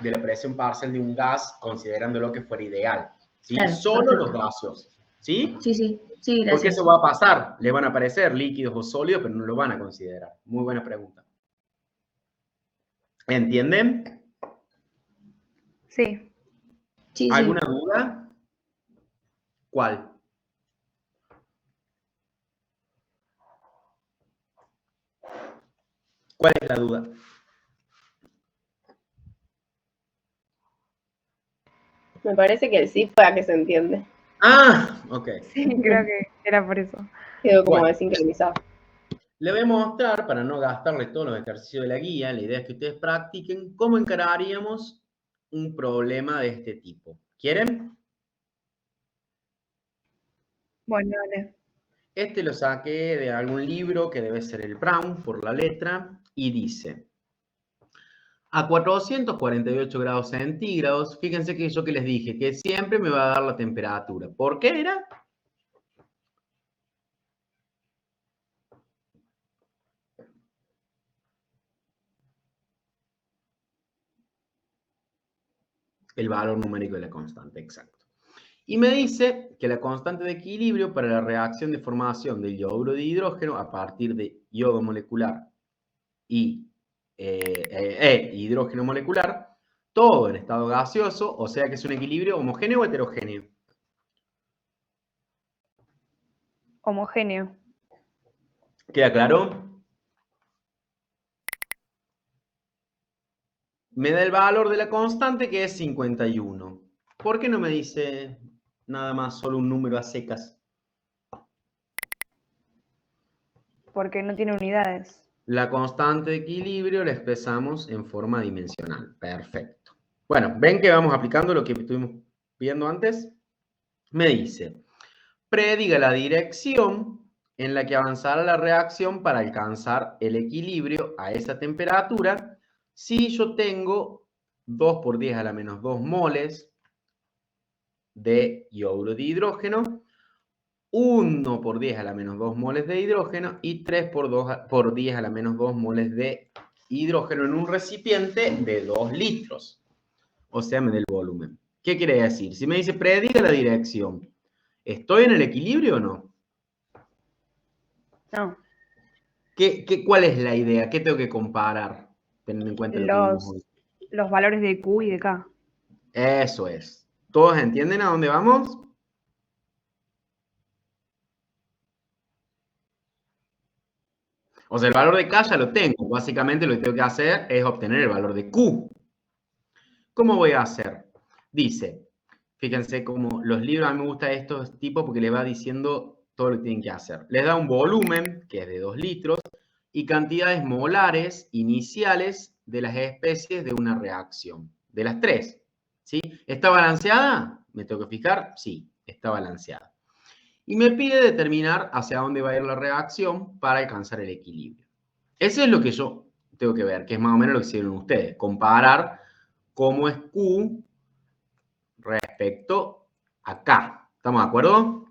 de la presión parcial de un gas, considerando lo que fuera ideal. ¿Sí? Claro, Solo perfecto. los gaseosos. ¿Sí? Sí, Porque gracias. eso va a pasar. Le van a aparecer líquidos o sólidos, pero no lo van a considerar. Muy buena pregunta. ¿Entienden? Sí. Sí. ¿Alguna duda? ¿Cuál? ¿Cuál es la duda? Me parece que el sí fue a que se entiende. Ah, ok. Sí, creo que era por eso. Quedó como Bueno. desincronizado. Le voy a mostrar, para no gastarle todos los ejercicios de la guía, la idea es que ustedes practiquen cómo encararíamos un problema de este tipo. ¿Quieren? Bueno, dale. Este lo saqué de algún libro que debe ser el Brown por la letra y dice: a 448 grados centígrados, fíjense que yo que les dije que siempre me va a dar la temperatura. ¿Por qué era? El valor numérico de la constante, exacto. Y me dice que la constante de equilibrio para la reacción de formación del yoduro de hidrógeno a partir de yodo molecular y hidrógeno molecular, todo en estado gaseoso, o sea que es un equilibrio homogéneo o heterogéneo. Homogéneo. ¿Queda claro? Me da el valor de la constante que es 51. ¿Por qué no me dice nada más solo un número a secas? Porque no tiene unidades. La constante de equilibrio la expresamos en forma dimensional. Perfecto. Bueno, ¿ven que vamos aplicando lo que estuvimos viendo antes? Me dice, prediga la dirección en la que avanzará la reacción para alcanzar el equilibrio a esa temperatura si yo tengo 2 por 10 a la menos 2 moles de yoduro de hidrógeno 1 por 10 a la menos 2 moles de hidrógeno y 3 por 10 a la menos 2 moles de hidrógeno en un recipiente de 2 litros. O sea, me da el volumen. ¿Qué quiere decir? Si me dice prediga la dirección, ¿estoy en el equilibrio o no? No. ¿Cuál es la idea? ¿Qué tengo que comparar? Teniendo en cuenta lo que vimos hoy. Los valores de Q y de K. Eso es. ¿Todos entienden a dónde vamos? O sea, el valor de K ya lo tengo. Básicamente lo que tengo que hacer es obtener el valor de Q. ¿Cómo voy a hacer? Dice, fíjense cómo los libros, a mí me gustan estos tipos porque les va diciendo todo lo que tienen que hacer. Les da un volumen, que es de 2 litros, y cantidades molares iniciales de las especies de una reacción. De las 3. ¿Sí? ¿Está balanceada? ¿Me tengo que fijar? Sí, está balanceada. Y me pide determinar hacia dónde va a ir la reacción para alcanzar el equilibrio. Eso es lo que yo tengo que ver, que es más o menos lo que hicieron ustedes. Comparar cómo es Q respecto a K. ¿Estamos de acuerdo?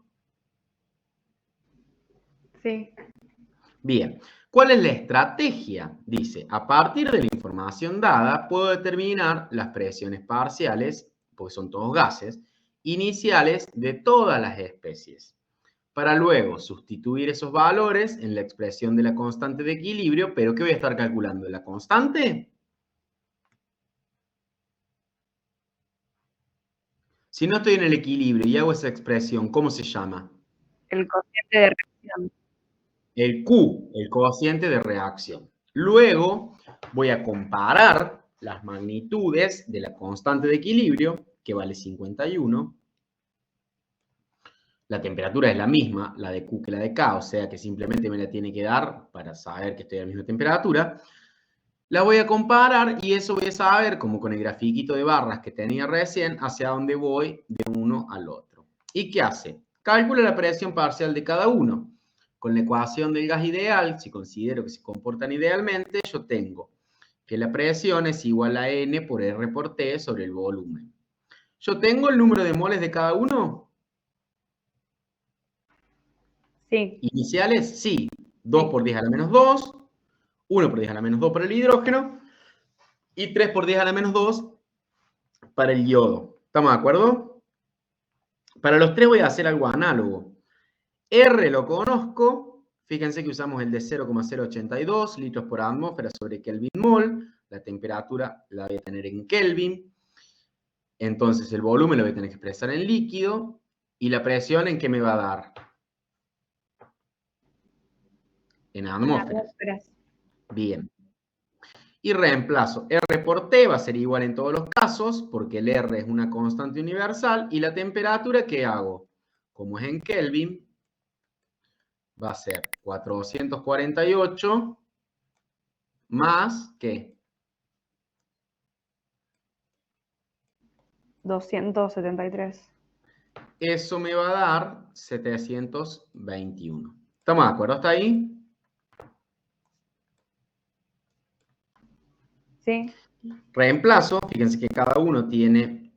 Sí. Bien. ¿Cuál es la estrategia? Dice, a partir de la información dada, puedo determinar las presiones parciales, porque son todos gases, iniciales de todas las especies, para luego sustituir esos valores en la expresión de la constante de equilibrio, pero ¿qué voy a estar calculando? ¿La constante? Si no estoy en el equilibrio y hago esa expresión, ¿cómo se llama? El cociente de reacción. El Q, el cociente de reacción. Luego voy a comparar las magnitudes de la constante de equilibrio, que vale 51. La temperatura es la misma, la de Q que la de K, o sea que simplemente me la tiene que dar para saber que estoy a la misma temperatura. La voy a comparar y eso voy a saber, como con el grafiquito de barras que tenía recién, hacia dónde voy de uno al otro. ¿Y qué hace? Calcula la presión parcial de cada uno. Con la ecuación del gas ideal, si considero que se comportan idealmente, yo tengo que la presión es igual a N por R por T sobre el volumen. ¿Yo tengo el número de moles de cada uno? Sí. ¿Iniciales? Sí. 2 por 10 a la menos 2, 1 por 10 a la menos 2 para el hidrógeno y 3 por 10 a la menos 2 para el yodo. ¿Estamos de acuerdo? Para los tres voy a hacer algo análogo. R lo conozco. Fíjense que usamos el de 0,082 litros por atmósfera sobre Kelvin mol. La temperatura la voy a tener en Kelvin. Entonces el volumen lo voy a tener que expresar en líquido. ¿Y la presión en qué me va a dar? En atmósferas. Bien. Y reemplazo R por T, va a ser igual en todos los casos, porque el R es una constante universal, y la temperatura, ¿qué hago? Como es en Kelvin, va a ser 448 más, ¿qué? 273. Eso me va a dar 721. ¿Estamos de acuerdo hasta ahí? Sí. Reemplazo, fíjense que cada uno tiene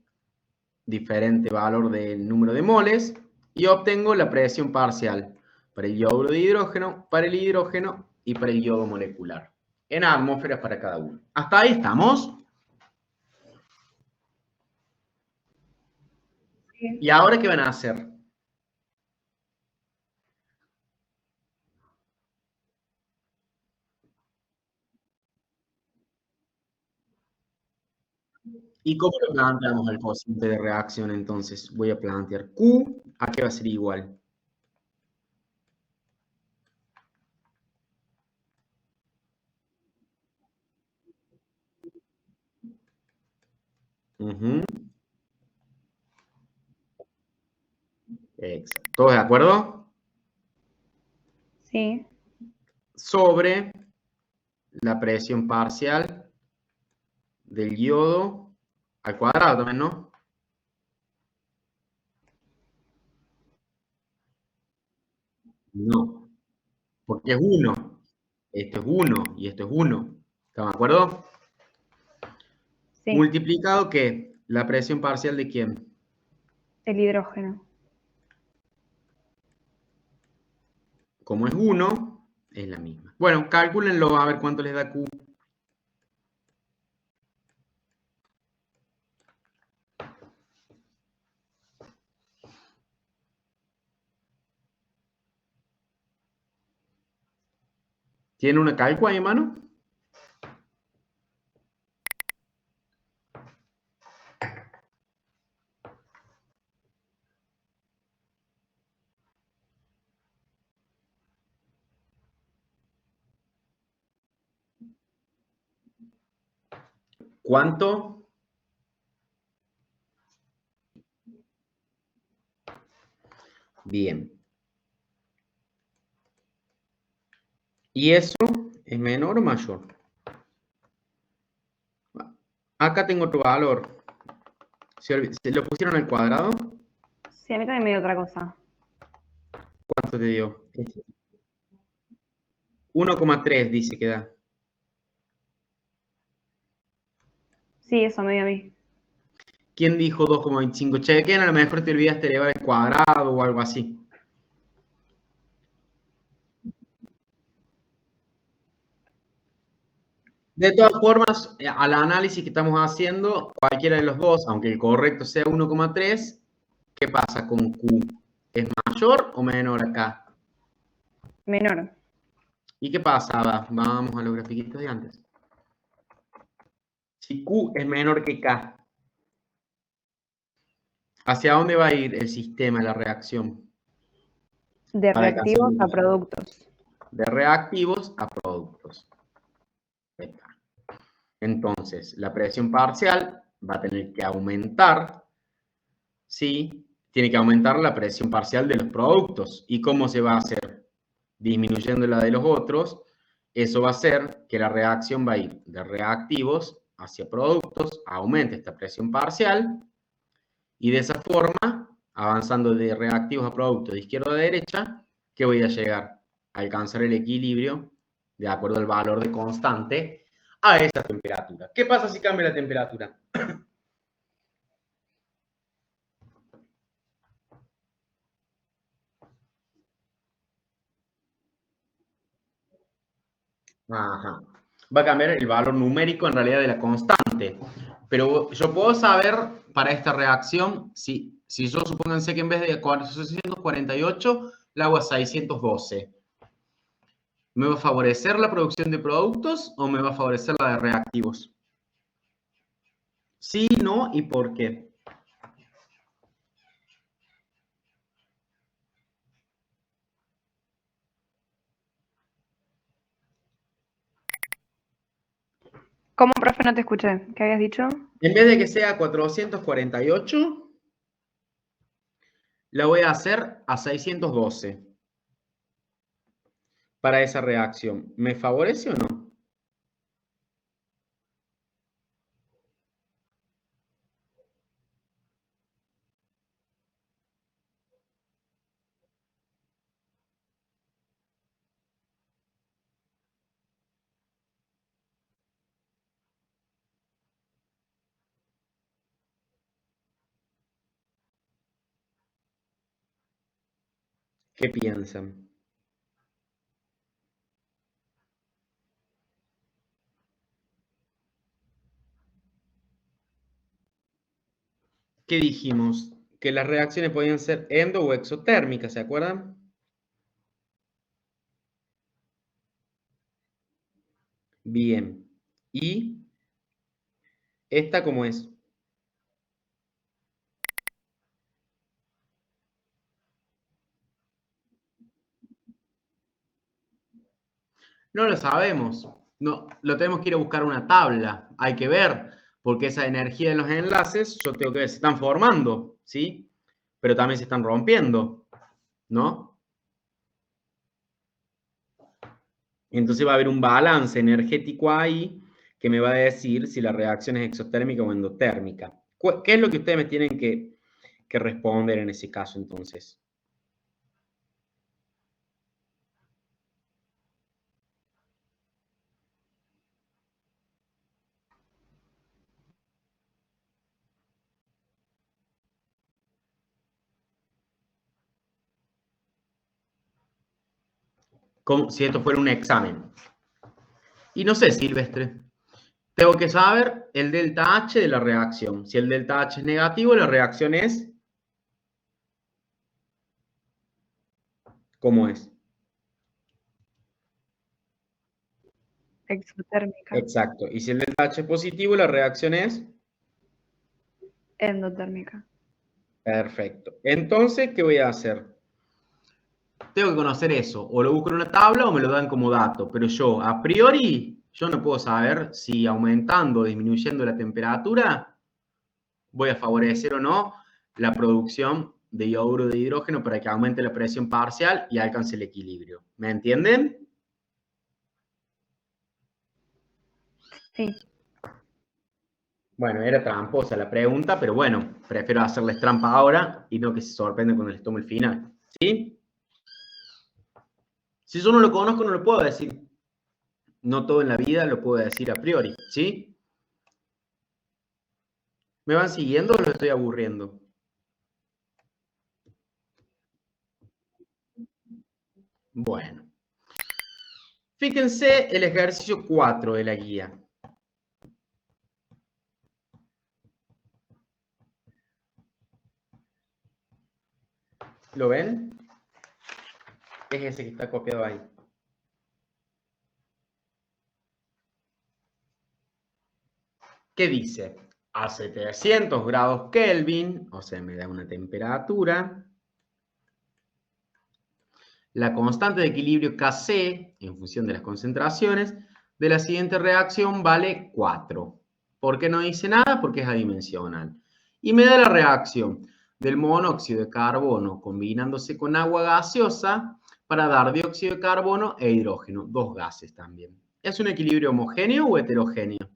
diferente valor del número de moles y obtengo la presión parcial para el yoduro de hidrógeno, para el hidrógeno y para el yodo molecular. En atmósferas para cada uno. ¿Hasta ahí estamos? Sí. ¿Y ahora qué van a hacer? ¿Y cómo lo planteamos el cociente de reacción entonces? Voy a plantear Q, ¿a qué va a ser igual? Exacto. ¿Todos de acuerdo? Sí. Sobre la presión parcial del yodo al cuadrado también, ¿no? No, porque es 1. Esto es 1 y esto es 1. ¿Estamos de acuerdo? Sí. Multiplicado, ¿qué? ¿La presión parcial de quién? El hidrógeno. como es 1, es la misma. Bueno, cálculenlo a ver cuánto les da Q. ¿Tiene una cálculo ahí, mano? ¿Cuánto? Bien. ¿Y eso es menor o mayor? Acá tengo otro valor. ¿Se lo pusieron al cuadrado? Sí, a mí también me dio otra cosa. ¿Cuánto te dio? 1,3 dice que da. Sí, eso me dio a mí. ¿Quién dijo 2,25? Chequen, a lo mejor te olvidaste de elevar el cuadrado o algo así. De todas formas, al análisis que estamos haciendo, cualquiera de los dos, aunque el correcto sea 1,3, ¿qué pasa con Q? ¿Es mayor o menor acá? Menor. ¿Y qué pasa? Vamos a los grafiquitos de antes. Si Q es menor que K, ¿hacia dónde va a ir el sistema, la reacción? De Para alcanzar reactivos el a uso. productos. De reactivos a productos. Entonces, la presión parcial va a tener que aumentar, ¿sí? Tiene que aumentar la presión parcial de los productos. ¿Y cómo se va a hacer? Disminuyendo la de los otros. Eso va a hacer que la reacción va a ir de reactivos hacia productos, aumente esta presión parcial y de esa forma, avanzando de reactivos a productos de izquierda a derecha, que voy a llegar a alcanzar el equilibrio de acuerdo al valor de constante a esa temperatura. ¿Qué pasa si cambia la temperatura? Ajá. Va a cambiar el valor numérico en realidad de la constante. Pero yo puedo saber para esta reacción, si yo supónganse que en vez de 448 la hago a 612, ¿me va a favorecer la producción de productos o me va a favorecer la de reactivos? Sí, no y por qué. ¿Cómo, profe? No te escuché. ¿Qué habías dicho? En vez de que sea 448, la voy a hacer a 612 para esa reacción. ¿Me favorece o no? ¿Qué piensan? ¿Qué dijimos? Que las reacciones podían ser endo o exotérmicas, ¿se acuerdan? Bien. ¿Y esta cómo es? No lo sabemos. No, lo tenemos que ir a buscar una tabla. Hay que ver, porque esa energía de los enlaces, yo tengo que ver, se están formando, ¿sí? Pero también se están rompiendo, ¿no? Entonces va a haber un balance energético ahí que me va a decir si la reacción es exotérmica o endotérmica. ¿Qué es lo que ustedes me tienen que responder en ese caso entonces? como si esto fuera un examen. Y no sé, Silvestre. Tengo que saber el delta H de la reacción. Si el delta H es negativo, la reacción es... ¿Cómo es? Exotérmica. Exacto. Y si el delta H es positivo, la reacción es... Endotérmica. Perfecto. Entonces, ¿qué voy a hacer? Tengo que conocer eso. O lo busco en una tabla o me lo dan como dato. Pero yo, a priori, yo no puedo saber si aumentando o disminuyendo la temperatura voy a favorecer o no la producción de iodo de hidrógeno para que aumente la presión parcial y alcance el equilibrio. ¿Me entienden? Sí. Bueno, era tramposa la pregunta, pero bueno, prefiero hacerles trampa ahora y no que se sorprenden cuando les tomo el final. ¿Sí? Si yo no lo conozco, no lo puedo decir. No todo en la vida lo puedo decir a priori. ¿Sí? ¿Me van siguiendo o los estoy aburriendo? Bueno. Fíjense el ejercicio 4 de la guía. ¿Lo ven? Es ese que está copiado ahí. ¿Qué dice? A 700 grados Kelvin, o sea, me da una temperatura. La constante de equilibrio Kc, en función de las concentraciones, de la siguiente reacción vale 4. ¿Por qué no dice nada? Porque es adimensional. Y me da la reacción del monóxido de carbono combinándose con agua gaseosa para dar dióxido de carbono e hidrógeno, dos gases también. ¿Es un equilibrio homogéneo o heterogéneo?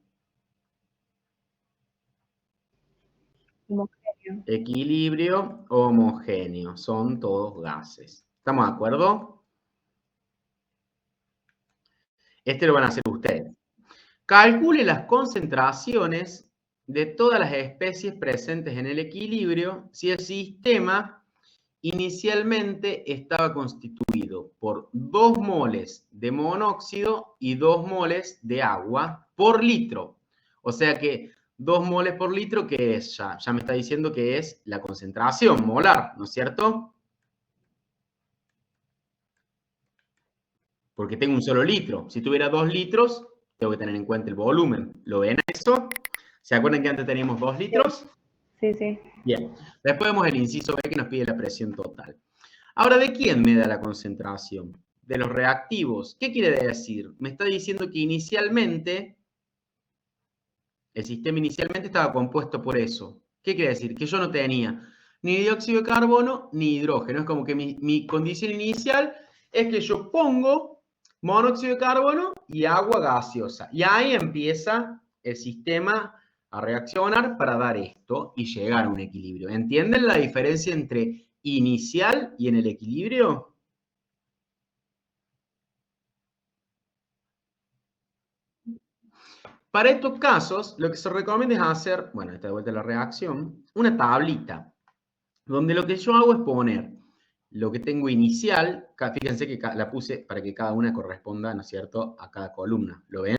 Homogéneo. Equilibrio homogéneo, son todos gases. ¿Estamos de acuerdo? Este lo van a hacer ustedes. Calcule las concentraciones de todas las especies presentes en el equilibrio si el sistema inicialmente estaba constituido por 2 moles de monóxido y 2 moles de agua por litro. O sea que 2 moles por litro, ¿qué es? Ya me está diciendo que es la concentración molar, ¿no es cierto? Porque tengo un solo litro. Si tuviera 2 litros, tengo que tener en cuenta el volumen. ¿Lo ven eso? ¿Se acuerdan que antes teníamos 2 litros? Sí, sí. Bien. Después vemos el inciso B que nos pide la presión total. Ahora, ¿de quién me da la concentración? De los reactivos. ¿Qué quiere decir? Me está diciendo que inicialmente, el sistema inicialmente estaba compuesto por eso. ¿Qué quiere decir? Que yo no tenía ni dióxido de carbono ni hidrógeno. Es como que mi condición inicial es que yo pongo monóxido de carbono y agua gaseosa. Y ahí empieza el sistema a reaccionar para dar esto y llegar a un equilibrio. ¿Entienden la diferencia entre inicial y en el equilibrio? Para estos casos, lo que se recomienda es hacer, bueno, esta de vuelta la reacción, una tablita, donde lo que yo hago es poner lo que tengo inicial, fíjense que la puse para que cada una corresponda, ¿no es cierto?, a cada columna, ¿lo ven?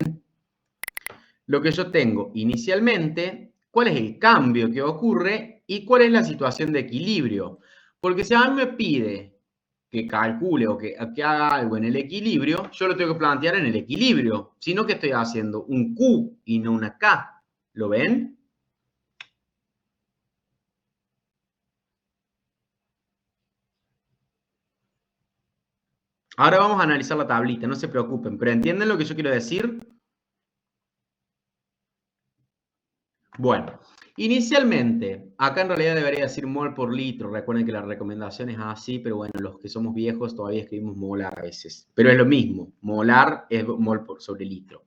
Lo que yo tengo inicialmente, cuál es el cambio que ocurre y cuál es la situación de equilibrio. Porque si a mí me pide que calcule o que haga algo en el equilibrio, yo lo tengo que plantear en el equilibrio. Si no, ¿qué estoy haciendo? Un Q y no una K. ¿Lo ven? Ahora vamos a analizar la tablita, no se preocupen, pero ¿entienden lo que yo quiero decir? Bueno, inicialmente, acá en realidad debería decir mol por litro. Recuerden que la recomendación es así, pero bueno, los que somos viejos todavía escribimos molar a veces. Pero es lo mismo, molar es mol sobre litro.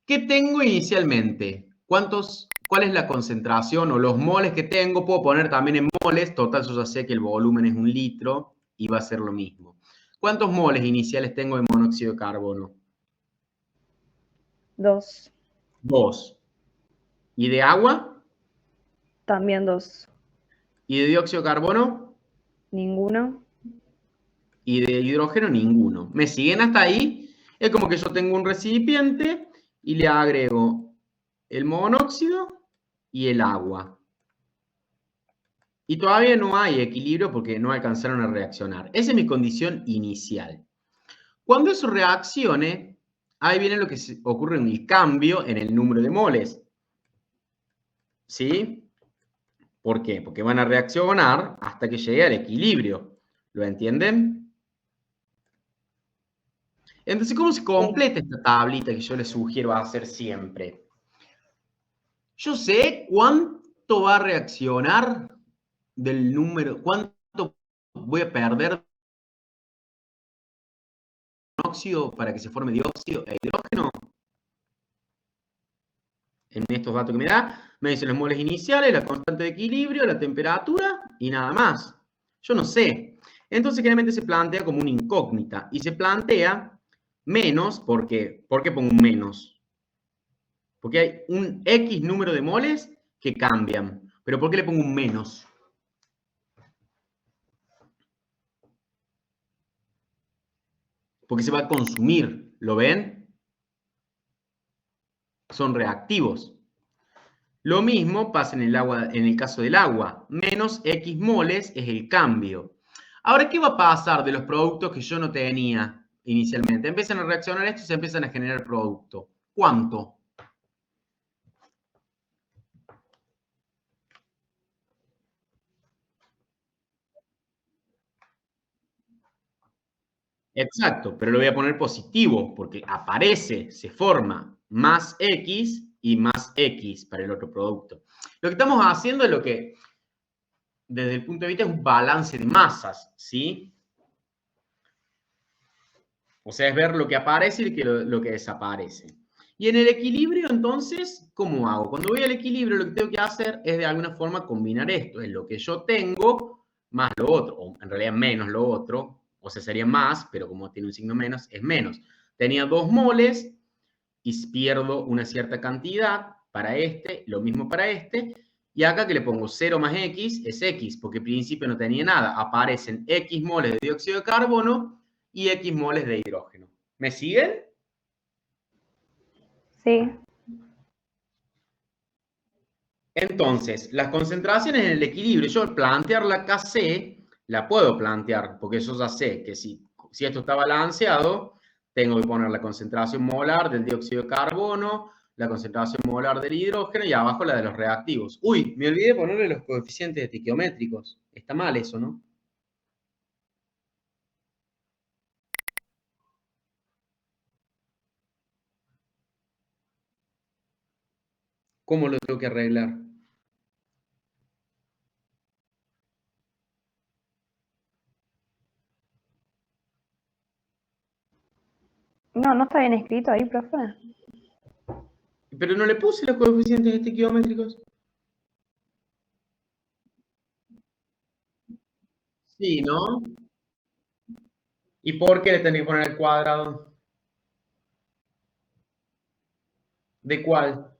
¿Qué tengo inicialmente? ¿Cuál es la concentración o los moles que tengo? Puedo poner también en moles, total yo ya sé que el volumen es 1 litro y va a ser lo mismo. ¿Cuántos moles iniciales tengo de monóxido de carbono? 2. 2. ¿Y de agua? También 2. ¿Y de dióxido de carbono? Ninguno. y de hidrógeno ninguno. ¿Me siguen hasta ahí? Es como que yo tengo un recipiente y le agrego el monóxido y el agua. Y todavía no hay equilibrio porque no alcanzaron a reaccionar. Esa es mi condición inicial. Cuando eso reaccione, ahí viene lo que ocurre en el cambio en el número de moles. ¿Sí? ¿Por qué? Porque van a reaccionar hasta que llegue al equilibrio. ¿Lo entienden? Entonces, ¿cómo se completa esta tablita que yo les sugiero hacer siempre? Yo sé cuánto va a reaccionar del número, cuánto voy a perder monóxido para que se forme dióxido e hidrógeno. En estos datos que me da, me dicen los moles iniciales, la constante de equilibrio, la temperatura y nada más. Yo no sé. Entonces, generalmente se plantea como una incógnita y se plantea menos, ¿por qué? ¿Por qué pongo un menos? Porque hay un X número de moles que cambian. ¿Pero por qué le pongo un menos? Porque se va a consumir, ¿lo ven? Son reactivos. Lo mismo pasa en el agua, en el caso del agua. Menos X moles es el cambio. Ahora, ¿qué va a pasar de los productos que yo no tenía inicialmente? Empiezan a reaccionar esto y se empiezan a generar producto. ¿Cuánto? Exacto, pero lo voy a poner positivo porque aparece, se forma más X y más X para el otro producto. Lo que estamos haciendo es lo que, desde el punto de vista, es un balance de masas, ¿sí? O sea, es ver lo que aparece y lo que desaparece. Y en el equilibrio, entonces, ¿cómo hago? Cuando voy al equilibrio, lo que tengo que hacer es de alguna forma combinar esto. Es lo que yo tengo más lo otro, o en realidad menos lo otro. O sea, sería más, pero como tiene un signo menos, es menos. Tenía 2 moles y pierdo una cierta cantidad para este, lo mismo para este. Y acá que le pongo 0 más X es X, porque al principio no tenía nada. Aparecen X moles de dióxido de carbono y X moles de hidrógeno. ¿Me siguen? Sí. Entonces, las concentraciones en el equilibrio, yo plantear la KC, la puedo plantear, porque yo ya sé que si esto está balanceado, tengo que poner la concentración molar del dióxido de carbono, la concentración molar del hidrógeno y abajo la de los reactivos. Uy, me olvidé ponerle los coeficientes estequiométricos. Está mal eso, ¿no? ¿Cómo lo tengo que arreglar? No, no está bien escrito ahí, profe. Pero no le puse los coeficientes estequiométricos. Sí, ¿no? ¿Y por qué le tenés que poner el cuadrado? ¿De cuál?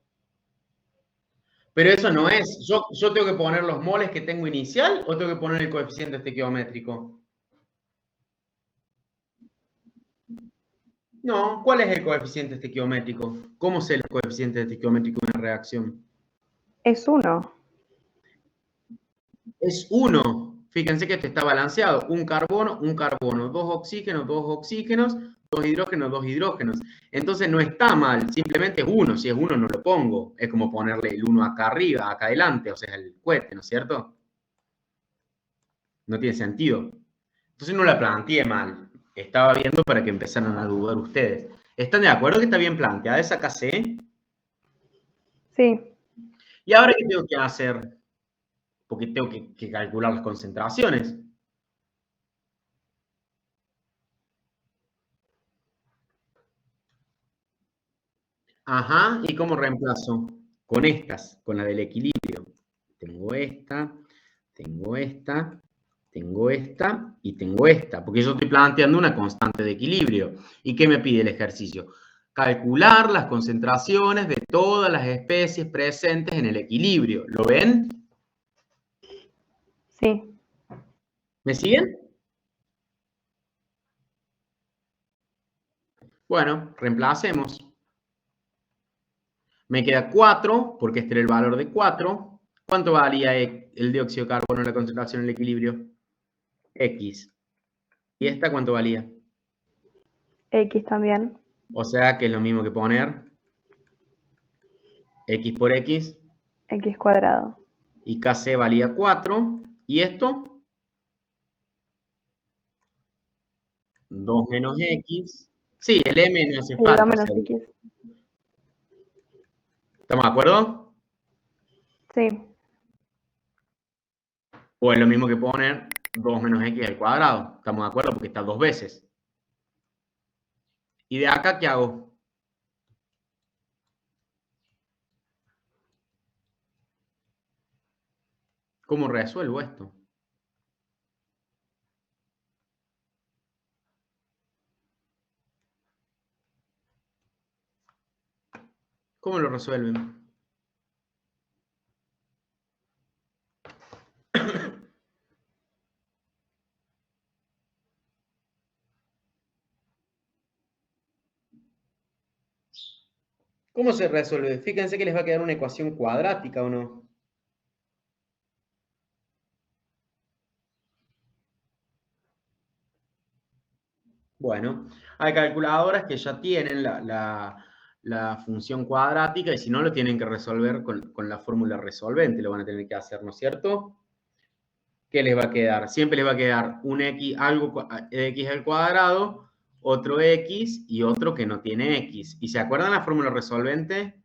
Pero eso no es. Yo tengo que poner los moles que tengo inicial o tengo que poner el coeficiente estequiométrico. No, ¿cuál es el coeficiente estequiométrico? ¿Cómo sé el coeficiente estequiométrico de una reacción? Es 1. Es 1. Fíjense que esto está balanceado. Un carbono, dos oxígenos, dos hidrógenos, dos hidrógenos. Entonces no está mal, simplemente es 1. Si es 1 no lo pongo. Es como ponerle el 1 acá arriba, acá adelante, o sea, el cohete, ¿no es cierto? No tiene sentido. Entonces no la planteé mal. Estaba viendo para que empezaran a dudar ustedes. ¿Están de acuerdo que está bien planteada esa KC? Sí. ¿Y ahora qué tengo que hacer? Porque tengo que calcular las concentraciones. Ajá, ¿y cómo reemplazo? Con estas, con la del equilibrio. Tengo esta, tengo esta, tengo esta y tengo esta, porque yo estoy planteando una constante de equilibrio. ¿Y qué me pide el ejercicio? Calcular las concentraciones de todas las especies presentes en el equilibrio. ¿Lo ven? Sí. ¿Me siguen? Bueno, reemplacemos. Me queda 4, porque este era el valor de 4. ¿Cuánto valía el dióxido de carbono en la concentración en el equilibrio? X. ¿Y esta cuánto valía? X también. O sea que es lo mismo que poner X por X. X cuadrado. Y Kc valía 4. ¿Y esto? 2 menos X. Sí, el M no hace Y 2 falta menos hacerlo. X. ¿Estamos de acuerdo? Sí. O es lo mismo que poner 2 menos X al cuadrado. ¿Estamos de acuerdo? Porque está 2 veces. ¿Y de acá qué hago? ¿Cómo resuelvo esto? ¿Cómo lo resuelven? ¿Cómo se resuelve? Fíjense que les va a quedar una ecuación cuadrática, ¿o no? Bueno, hay calculadoras que ya tienen la función cuadrática y si no lo tienen que resolver con la fórmula resolvente, lo van a tener que hacer, ¿no es cierto? ¿Qué les va a quedar? Siempre les va a quedar un X, algo X al cuadrado, otro X y otro que no tiene X. ¿Y se acuerdan la fórmula resolvente?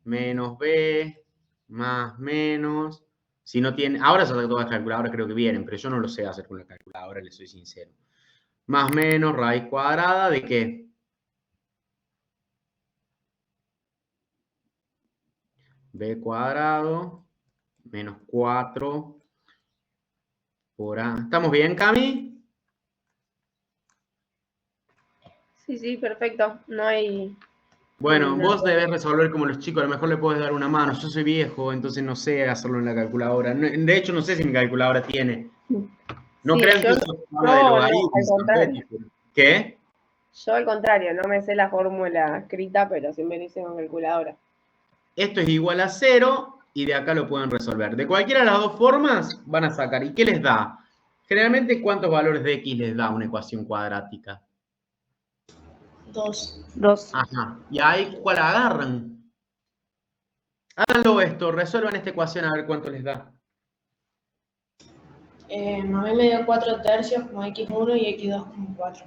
Menos B, más menos. Si no tiene, ahora ya todas las calculadoras creo que vienen, pero yo no lo sé hacer con la calculadora, les soy sincero. Más menos raíz cuadrada de ¿qué? B cuadrado menos 4 por A. ¿Estamos bien, Cami? Sí, perfecto. No hay... Bueno, No. vos debes resolver como los chicos, a lo mejor le puedes dar una mano. Yo soy viejo, entonces no sé hacerlo en la calculadora. De hecho, no sé si mi calculadora tiene. No Sí, crean que yo uso el programa de no, logaritmos al contrario. tampoco. ¿Qué? Yo al contrario, no me sé la fórmula escrita, pero sí me lo hice con calculadora. Esto es igual a 0 y de acá lo pueden resolver. De cualquiera de las dos formas van a sacar. ¿Y qué les da? Generalmente, ¿cuántos valores de X les da una ecuación cuadrática? 2. Ajá. ¿Y ahí cuál agarran? Háganlo esto, resuelvan esta ecuación a ver cuánto les da. A mí me dio 4 tercios como x1 y x2 como 4.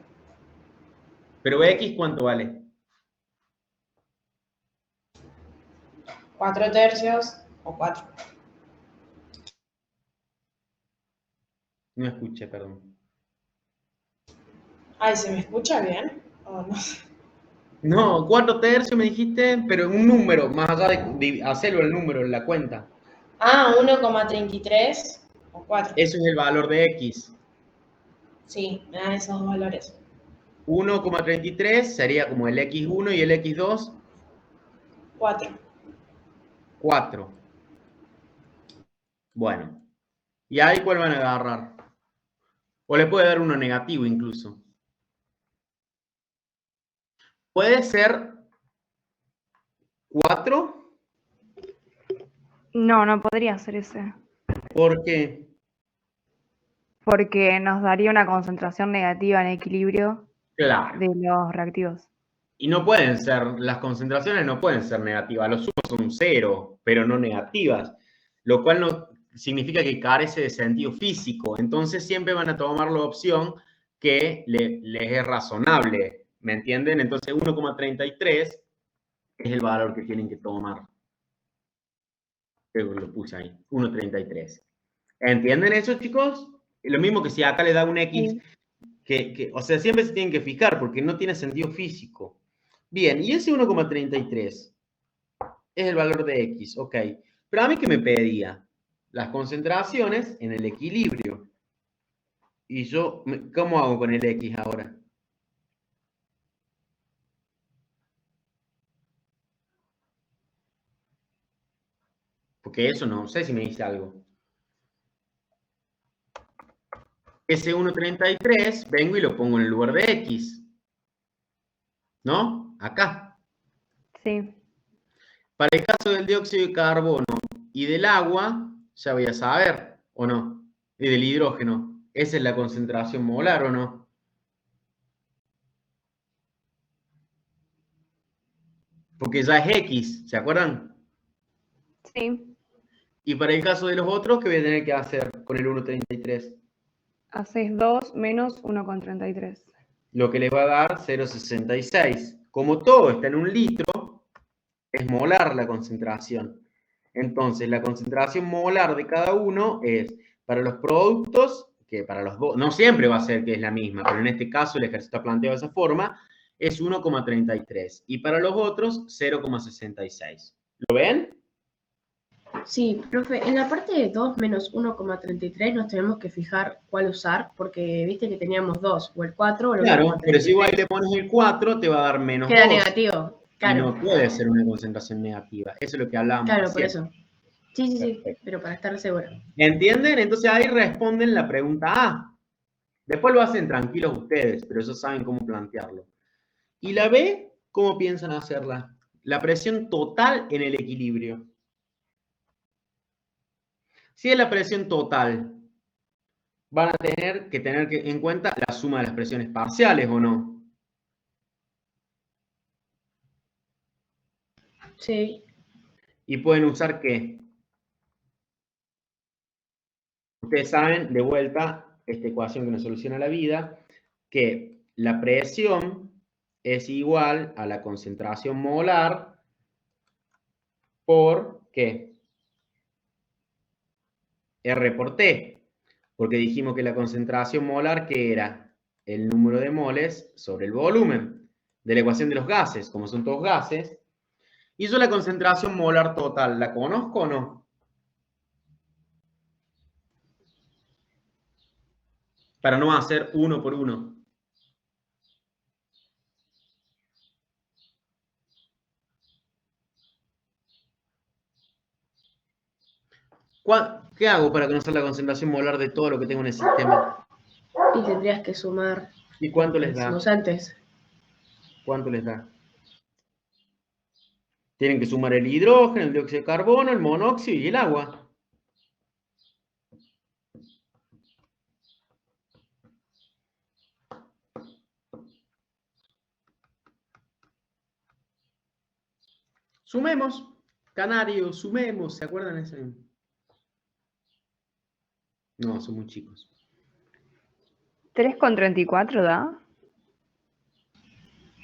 Pero X, ¿cuánto vale? 4 tercios o 4. No escuché, perdón. Ay, ¿se me escucha bien? Oh, no sé. No, 4 tercios me dijiste, pero en un número, más allá de hacerlo el número en la cuenta. Ah, 1,33 o 4. Eso es el valor de X. Sí, me dan esos dos valores. 1,33 sería como el X1 y el X2, 4. 4. Bueno, ¿y ahí cuál van a agarrar? O le puede dar uno negativo incluso. Puede ser 4, No, no podría ser ese. porque Porque nos daría una concentración negativa en equilibrio claro, de los reactivos. y no pueden ser, las concentraciones no pueden ser negativas, los sumos son 0, pero no negativas, lo cual no significa que carece de sentido físico, entonces siempre van a tomar la opción que les es razonable, ¿me entienden? Entonces 1,33 es el valor que tienen que tomar. Creo que lo puse ahí, 1,33. ¿Entienden eso, chicos? Lo mismo que si acá le da un X, o sea, siempre se tienen que fijar porque no tiene sentido físico. Bien, y ese 1,33 es el valor de X, ok. Pero a mí, ¿qué me pedía? Las concentraciones en el equilibrio. Y yo, ¿cómo hago con el X ahora? Porque eso no sé si me dice algo. Ese 1,33 vengo y lo pongo en el lugar de X. ¿no? Acá. Sí. Para el caso del dióxido de carbono y del agua, ya voy a saber, ¿o no? Y del hidrógeno. ¿Esa es la concentración molar o no? Porque ya es X, ¿se acuerdan? Sí. Y para el caso de los otros, ¿qué voy a tener que hacer con el 1,33? Haces 2 menos 1,33. Lo que les va a dar 0,66. Como todo está en un litro, es molar la concentración. Entonces, la concentración molar de cada uno es, para los productos, que para los dos, no siempre va a ser que es la misma, pero en este caso el ejercicio está planteado de esa forma, es 1,33. Y para los otros, 0,66. ¿Lo ven? Sí, profe, en la parte de 2 menos 1,33 nos tenemos que fijar cuál usar, porque viste que teníamos 2, o el 4 o el Claro, pero si 1,33. igual le pones el 4, te va a dar menos Queda 2. negativo, Y claro. no puede ser una concentración negativa. Eso es lo que hablábamos Claro, por recién. eso. Sí, sí, sí, Perfecto. pero para estar seguro. ¿Entienden? Entonces ahí responden la pregunta A. Después lo hacen tranquilos ustedes, pero ellos saben cómo plantearlo. ¿Y la B? ¿Cómo piensan hacerla? La presión total en el equilibrio. Si es la presión total, van a tener que en cuenta la suma de las presiones parciales, ¿o no? Sí, ¿Y pueden usar qué? Ustedes saben, de vuelta, esta ecuación que nos soluciona la vida, que la presión es igual a la concentración molar por, ¿qué? R por T. Porque dijimos que la concentración molar, ¿qué era? El número de moles sobre el volumen de la ecuación de los gases, como son todos gases. Y yo la concentración molar total, ¿la conozco o no? Para no hacer uno por uno. ¿Qué hago para conocer la concentración molar de todo lo que tengo en el sistema? y tendrías que sumar ¿Y lo cuánto que les da? hicimos antes. ¿Cuánto les da? Tienen que sumar el hidrógeno, el dióxido de carbono, el monóxido y el agua. Sumemos. Canarios, sumemos. ¿Se acuerdan de ese? No, son muy chicos. 3,34 da.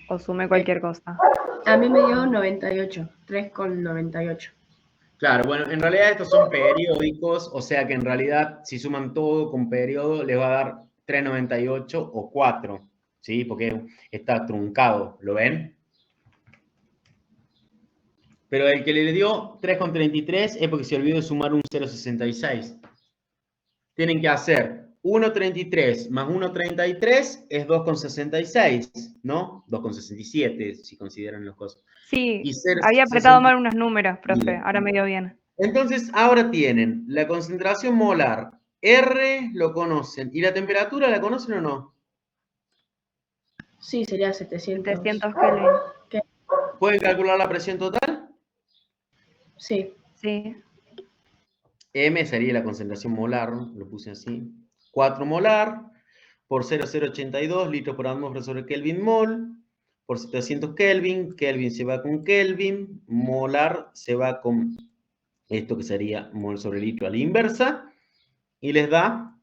O sume cualquier cosa. A mí me dio 98, 3,98. Claro, bueno, en realidad estos son periódicos, o sea que en realidad si suman todo con periodo les va a dar 3,98 o 4, ¿sí? Porque está truncado, ¿lo ven? Pero el que le dio 3,33 es porque se olvidó de sumar un 0,66. Tienen que hacer 1,33 más 1,33 es 2,66, ¿no? 2,67 si consideran los cosas. Sí, Y había apretado mal unos números, profe. Ahora me dio bien. Entonces, ahora tienen la concentración molar. R lo conocen. ¿Y la temperatura la conocen o no? Sí, sería 700. 700 Kelvin. ¿Pueden calcular la presión total? Sí, Sí. M sería la concentración molar, lo puse así. 4 molar por 0,082 litros por atmósfera sobre Kelvin mol por 700 Kelvin. Kelvin se va con Kelvin. Molar se va con esto que sería mol sobre litro a la inversa. Y les da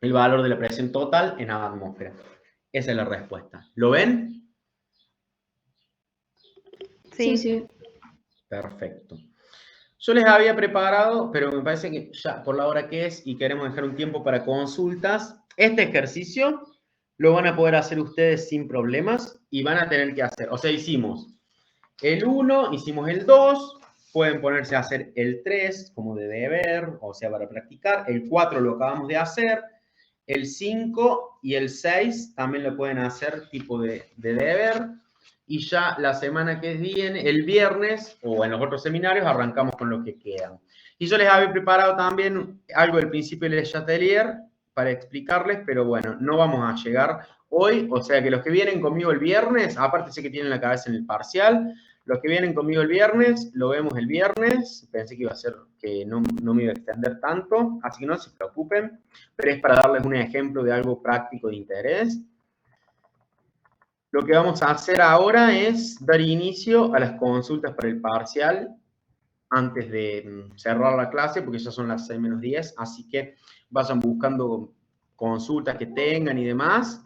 el valor de la presión total en la atmósfera. Esa es la respuesta. ¿Lo ven? sí, sí. Perfecto. Yo les había preparado, pero me parece que ya por la hora que es y queremos dejar un tiempo para consultas, este ejercicio lo van a poder hacer ustedes sin problemas y van a tener que hacer, o sea, hicimos el 1, hicimos el 2, pueden ponerse a hacer el 3 como de deber, o sea, para practicar, el 4 lo acabamos de hacer, el 5 y el 6 también lo pueden hacer tipo de deber. Y ya la semana que viene, el viernes, o en los otros seminarios, arrancamos con lo que quedan. Y yo les había preparado también algo del principio del Chatelier para explicarles, pero bueno, no vamos a llegar hoy, o sea que los que vienen conmigo el viernes, aparte sé que tienen la cabeza en el parcial, los que vienen conmigo el viernes, lo vemos el viernes. Pensé que iba a ser, que no me iba a extender tanto, así que no se preocupen, pero es para darles un ejemplo de algo práctico de interés. Lo que vamos a hacer ahora es dar inicio a las consultas para el parcial antes de cerrar la clase, porque ya son las 6 menos 10, así que vayan buscando consultas que tengan y demás,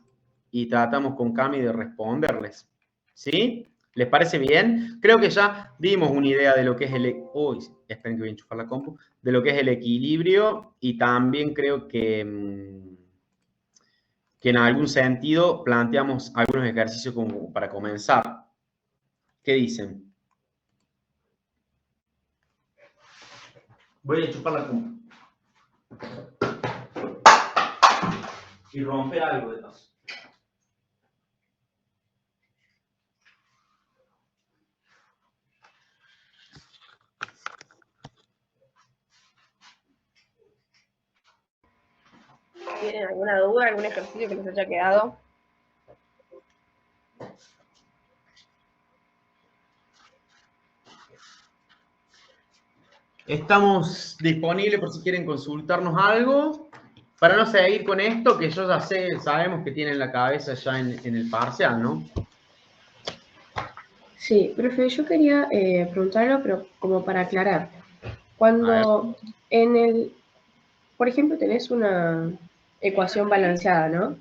y tratamos con Cami de responderles. ¿Sí? ¿Les parece bien? Creo que ya dimos una idea de lo que es el... Uy, esperen que voy a enchufar la compu. De lo que es el equilibrio, y también creo que en algún sentido planteamos algunos ejercicios como para comenzar. ¿Qué dicen? Voy a enchufar la compu. Y romper algo de paso. ¿Tienen alguna duda, algún ejercicio que les haya quedado? Estamos disponibles por si quieren consultarnos algo. Para no seguir con esto, que yo ya sé, sabemos que tienen la cabeza ya en el parcial, ¿no? Sí, profe, yo quería preguntarlo, pero como para aclarar. Cuando por ejemplo, tenés una ecuación balanceada, ¿no?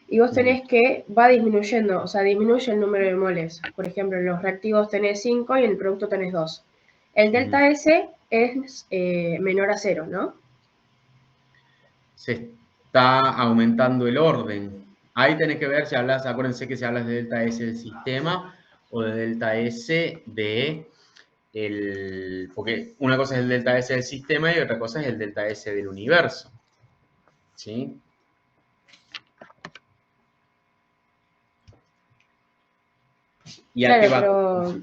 Y vos tenés que va disminuyendo, o sea, disminuye el número de moles. Por ejemplo, en los reactivos tenés 5 y en el producto tenés 2. El delta S es menor a 0, ¿no? Se está aumentando el orden. Ahí tenés que ver si hablas, acuérdense que si hablas de delta S del sistema o de delta S de porque una cosa es el delta S del sistema y otra cosa es el delta S del universo. ¿Sí? ¿Y a qué va? Claro, pero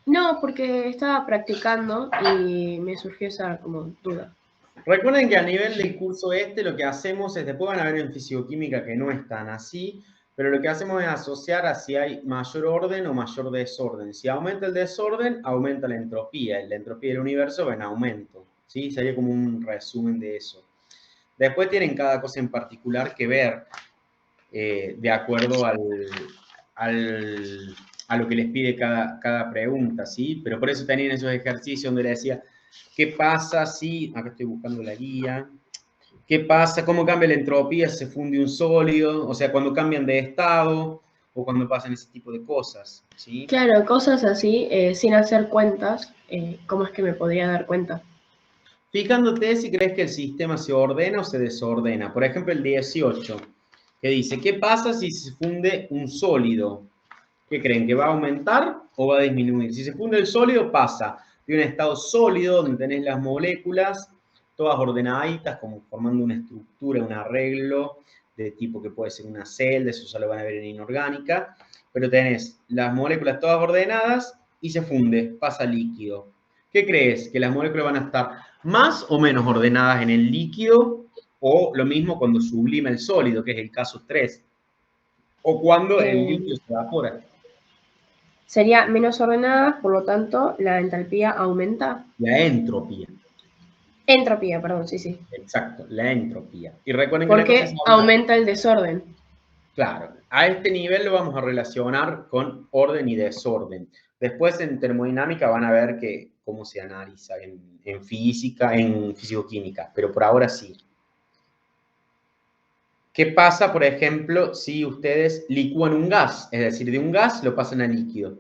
no, porque estaba practicando y me surgió esa como duda. Recuerden que a nivel del curso lo que hacemos es, después van a ver en fisicoquímica que no es tan así, pero lo que hacemos es asociar a si hay mayor orden o mayor desorden. Si aumenta el desorden, aumenta la entropía. La entropía del universo va en aumento. ¿Sí? Sería como un resumen de eso. Después tienen cada cosa en particular que ver de acuerdo a lo que les pide cada pregunta, ¿sí? Pero por eso tenían esos ejercicios donde les decía, ¿qué pasa si, acá estoy buscando la guía, qué pasa, cómo cambia la entropía si se funde un sólido, o sea, cuando cambian de estado o cuando pasan ese tipo de cosas, ¿sí? Claro, cosas así, sin hacer cuentas, ¿cómo es que me podría dar cuenta? Fijándote si crees que el sistema se ordena o se desordena. Por ejemplo, el 18, que dice, ¿qué pasa si se funde un sólido? ¿Qué creen? ¿Que va a aumentar o va a disminuir? Si se funde el sólido, pasa de un estado sólido, donde tenés las moléculas todas ordenaditas, como formando una estructura, un arreglo de tipo que puede ser una celda, eso ya lo van a ver en inorgánica, pero tenés las moléculas todas ordenadas y se funde, pasa líquido. ¿Qué crees? ¿Que las moléculas van a estar más o menos ordenadas en el líquido? O lo mismo cuando sublima el sólido, que es el caso 3. O cuando el líquido se evapora. Sería menos ordenada, por lo tanto, la entalpía aumenta. La entropía. Entropía, perdón, sí. Exacto, la entropía. Y recuerden que la cosa es Porque aumenta el desorden. Claro, a este nivel lo vamos a relacionar con orden y desorden. Después en termodinámica van a ver cómo se analiza en física, en fisicoquímica, pero por ahora sí. ¿Qué pasa, por ejemplo, si ustedes licúan un gas? Es decir, de un gas lo pasan a líquido.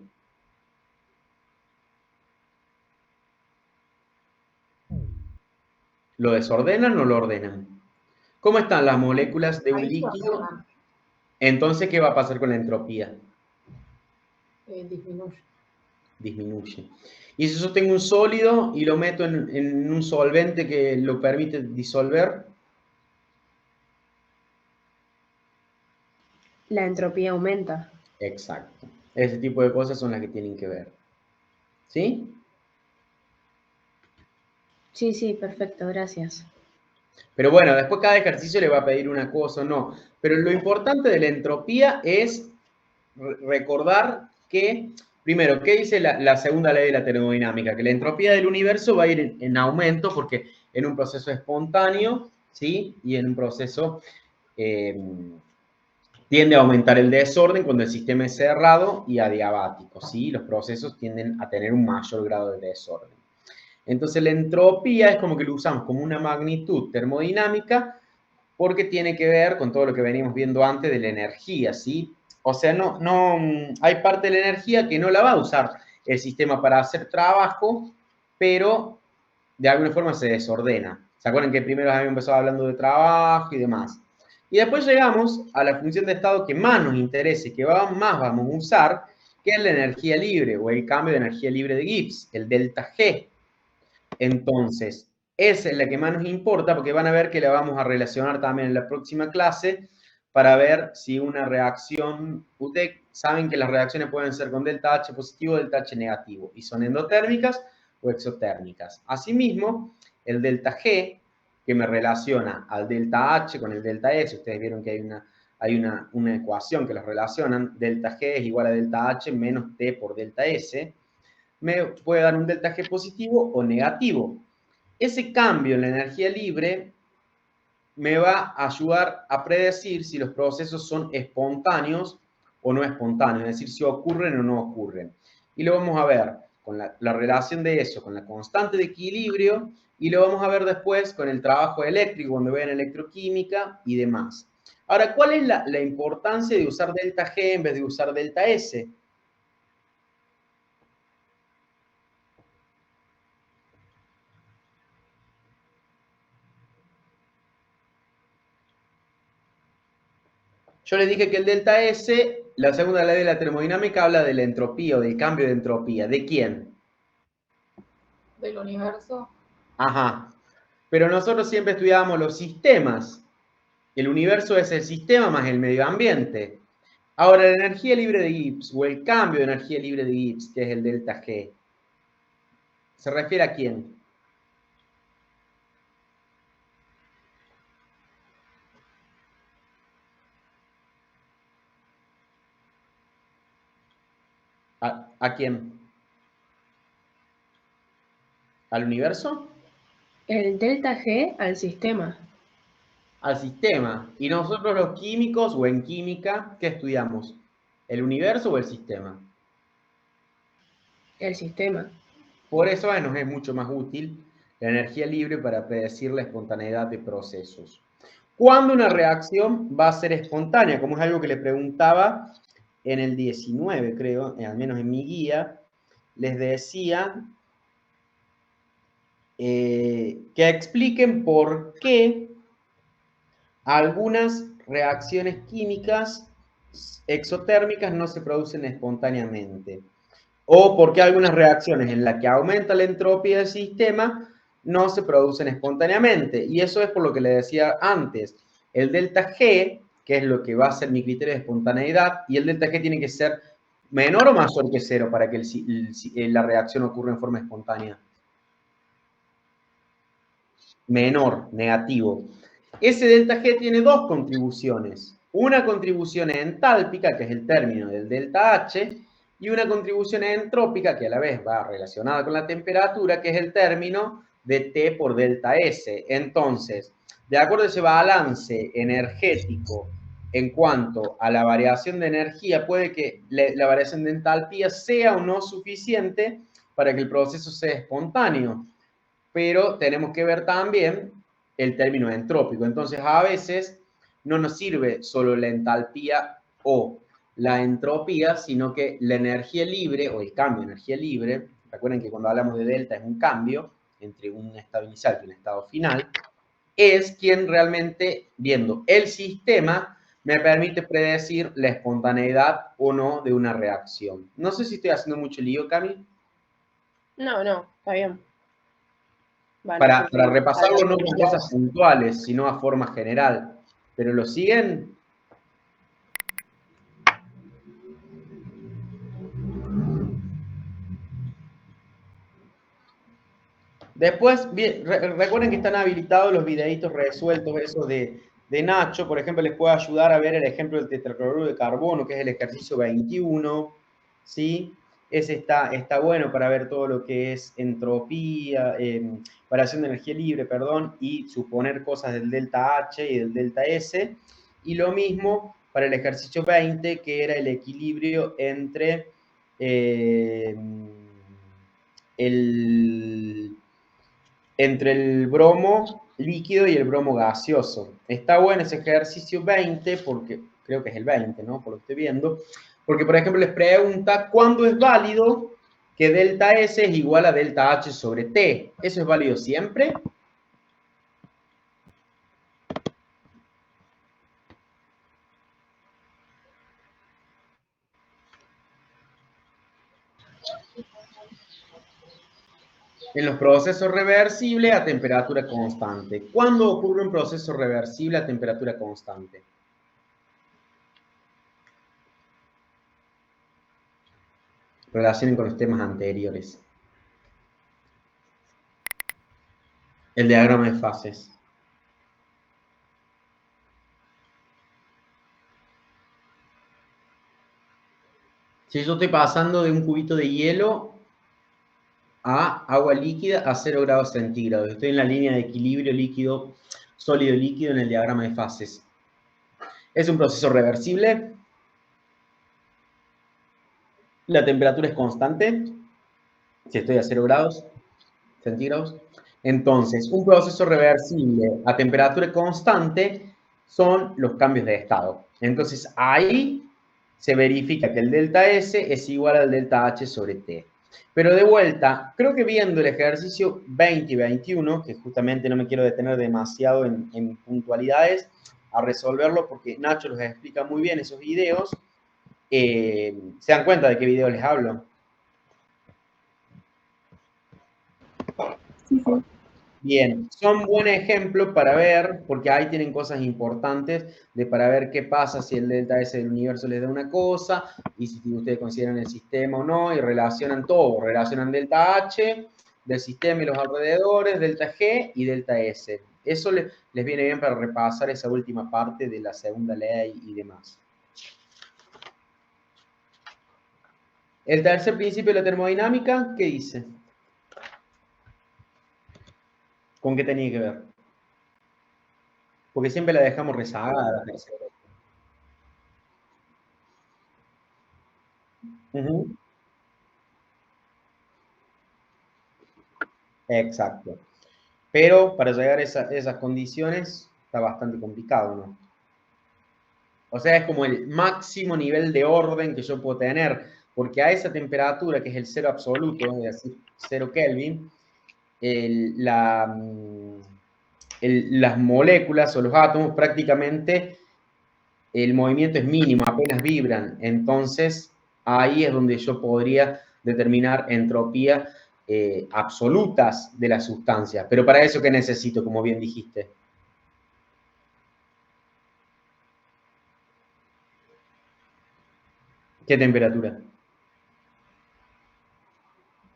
¿Lo desordenan o lo ordenan? ¿Cómo están las moléculas de un Ahí se líquido? ordenan, Entonces, ¿qué va a pasar con la entropía? disminuye. Disminuye. Y si yo tengo un sólido y lo meto en un solvente que lo permite disolver, La entropía aumenta. exacto. Ese tipo de cosas son las que tienen que ver. ¿Sí? Sí, perfecto, gracias. Pero bueno, después cada ejercicio le va a pedir una cosa o no. Pero lo importante de la entropía es recordar que, primero, ¿qué dice la segunda ley de la termodinámica? Que la entropía del universo va a ir en aumento porque en un proceso espontáneo, ¿sí? Y en un proceso tiende a aumentar el desorden cuando el sistema es cerrado y adiabático, ¿sí? Los procesos tienden a tener un mayor grado de desorden. Entonces la entropía es como que lo usamos como una magnitud termodinámica porque tiene que ver con todo lo que venimos viendo antes de la energía, ¿sí? O sea, hay parte de la energía que no la va a usar el sistema para hacer trabajo, pero de alguna forma se desordena. ¿Se acuerdan que primero habíamos empezado hablando de trabajo y demás? Y después llegamos a la función de estado que más nos interesa y que más vamos a usar, que es la energía libre o el cambio de energía libre de Gibbs, el delta G. Entonces, esa es la que más nos importa porque van a ver que la vamos a relacionar también en la próxima clase para ver si una reacción, ustedes saben que las reacciones pueden ser con delta H positivo o delta H negativo y son endotérmicas o exotérmicas. Asimismo, el delta G, que me relaciona al delta H con el delta S, ustedes vieron que hay una ecuación que las relacionan, delta G es igual a delta H menos T por delta S, me puede dar un delta G positivo o negativo. Ese cambio en la energía libre me va a ayudar a predecir si los procesos son espontáneos o no espontáneos, es decir, si ocurren o no ocurren. Y lo vamos a ver con la relación de eso, con la constante de equilibrio, y lo vamos a ver después con el trabajo eléctrico, cuando vean electroquímica y demás. Ahora, ¿cuál es la importancia de usar delta G en vez de usar delta S? Yo les dije que el delta S, la segunda ley de la termodinámica, habla de la entropía o del cambio de entropía. ¿De quién? Del universo. Ajá. Pero nosotros siempre estudiábamos los sistemas. El universo es el sistema más el medio ambiente. Ahora, la energía libre de Gibbs o el cambio de energía libre de Gibbs, que es el delta G, ¿se refiere a quién? ¿A quién? ¿Al universo? El delta G al sistema. Al sistema. Y nosotros los químicos o en química, ¿qué estudiamos? ¿El universo o el sistema? El sistema. Por eso nos es mucho más útil la energía libre para predecir la espontaneidad de procesos. ¿Cuándo una reacción va a ser espontánea? Como es algo que le preguntaba en el 19, creo, al menos en mi guía, les decía que expliquen por qué algunas reacciones químicas exotérmicas no se producen espontáneamente. O por qué algunas reacciones en las que aumenta la entropía del sistema no se producen espontáneamente. Y eso es por lo que le decía antes. El delta G, que es lo que va a ser mi criterio de espontaneidad, y el delta G tiene que ser menor o mayor que 0 para que la reacción ocurra en forma espontánea. Menor, negativo. Ese delta G tiene dos contribuciones. Una contribución entálpica, que es el término del delta H, y una contribución entrópica, que a la vez va relacionada con la temperatura, que es el término de T por delta S. Entonces, de acuerdo a ese balance energético en cuanto a la variación de energía, puede que la variación de entalpía sea o no suficiente para que el proceso sea espontáneo, pero tenemos que ver también el término entrópico. Entonces, a veces no nos sirve solo la entalpía o la entropía, sino que la energía libre o el cambio de energía libre, recuerden que cuando hablamos de delta es un cambio entre un estado inicial y un estado final, es quien realmente, viendo el sistema, me permite predecir la espontaneidad o no de una reacción. No sé si estoy haciendo mucho lío, Cami. No, está bien. Para repasarlo no con cosas puntuales, sino a forma general. Pero lo siguen. Después, recuerden que están habilitados los videitos resueltos, esos de Nacho. Por ejemplo, les puedo ayudar a ver el ejemplo del tetracloruro de carbono, que es el ejercicio 21, ¿sí? Ese está bueno para ver todo lo que es entropía, variación de energía libre, perdón, y suponer cosas del delta H y del delta S. Y lo mismo para el ejercicio 20, que era el equilibrio entre el bromo líquido y el bromo gaseoso. Está bueno ese ejercicio 20, porque creo que es el 20, ¿no? Por lo que estoy viendo. Porque, por ejemplo, les pregunta cuándo es válido que delta S es igual a delta H sobre T. ¿Eso es válido siempre? En los procesos reversibles a temperatura constante. ¿Cuándo ocurre un proceso reversible a temperatura constante? Relacionen con los temas anteriores. El diagrama de fases. Si yo estoy pasando de un cubito de hielo a agua líquida a 0 grados centígrados. Estoy en la línea de equilibrio líquido, sólido líquido en el diagrama de fases. Es un proceso reversible. La temperatura es constante. Si estoy a 0 grados centígrados. Entonces, un proceso reversible a temperatura constante son los cambios de estado. Entonces, ahí se verifica que el delta S es igual al delta H sobre T. Pero de vuelta, creo que viendo el ejercicio 20 y 21, que justamente no me quiero detener demasiado en puntualidades, a resolverlo porque Nacho los explica muy bien esos videos. ¿Se dan cuenta de qué video les hablo? Sí, sí. Bien, son buen ejemplo para ver, porque ahí tienen cosas importantes para ver qué pasa si el delta S del universo les da una cosa, y si ustedes consideran el sistema o no, y relacionan todo, relacionan delta H del sistema y los alrededores, delta G y delta S. Eso les viene bien para repasar esa última parte de la segunda ley y demás. El tercer principio de la termodinámica, ¿qué dice? ¿Con qué tenía que ver? Porque siempre la dejamos rezagada. Uh-huh. Exacto. Pero para llegar a esas condiciones está bastante complicado, ¿no? O sea, es como el máximo nivel de orden que yo puedo tener, porque a esa temperatura, que es el cero absoluto, es decir, 0 Kelvin, las moléculas o los átomos prácticamente el movimiento es mínimo, apenas vibran. Entonces, ahí es donde yo podría determinar entropía absolutas de las sustancias. Pero para eso, ¿qué necesito? Como bien dijiste. ¿Qué temperatura?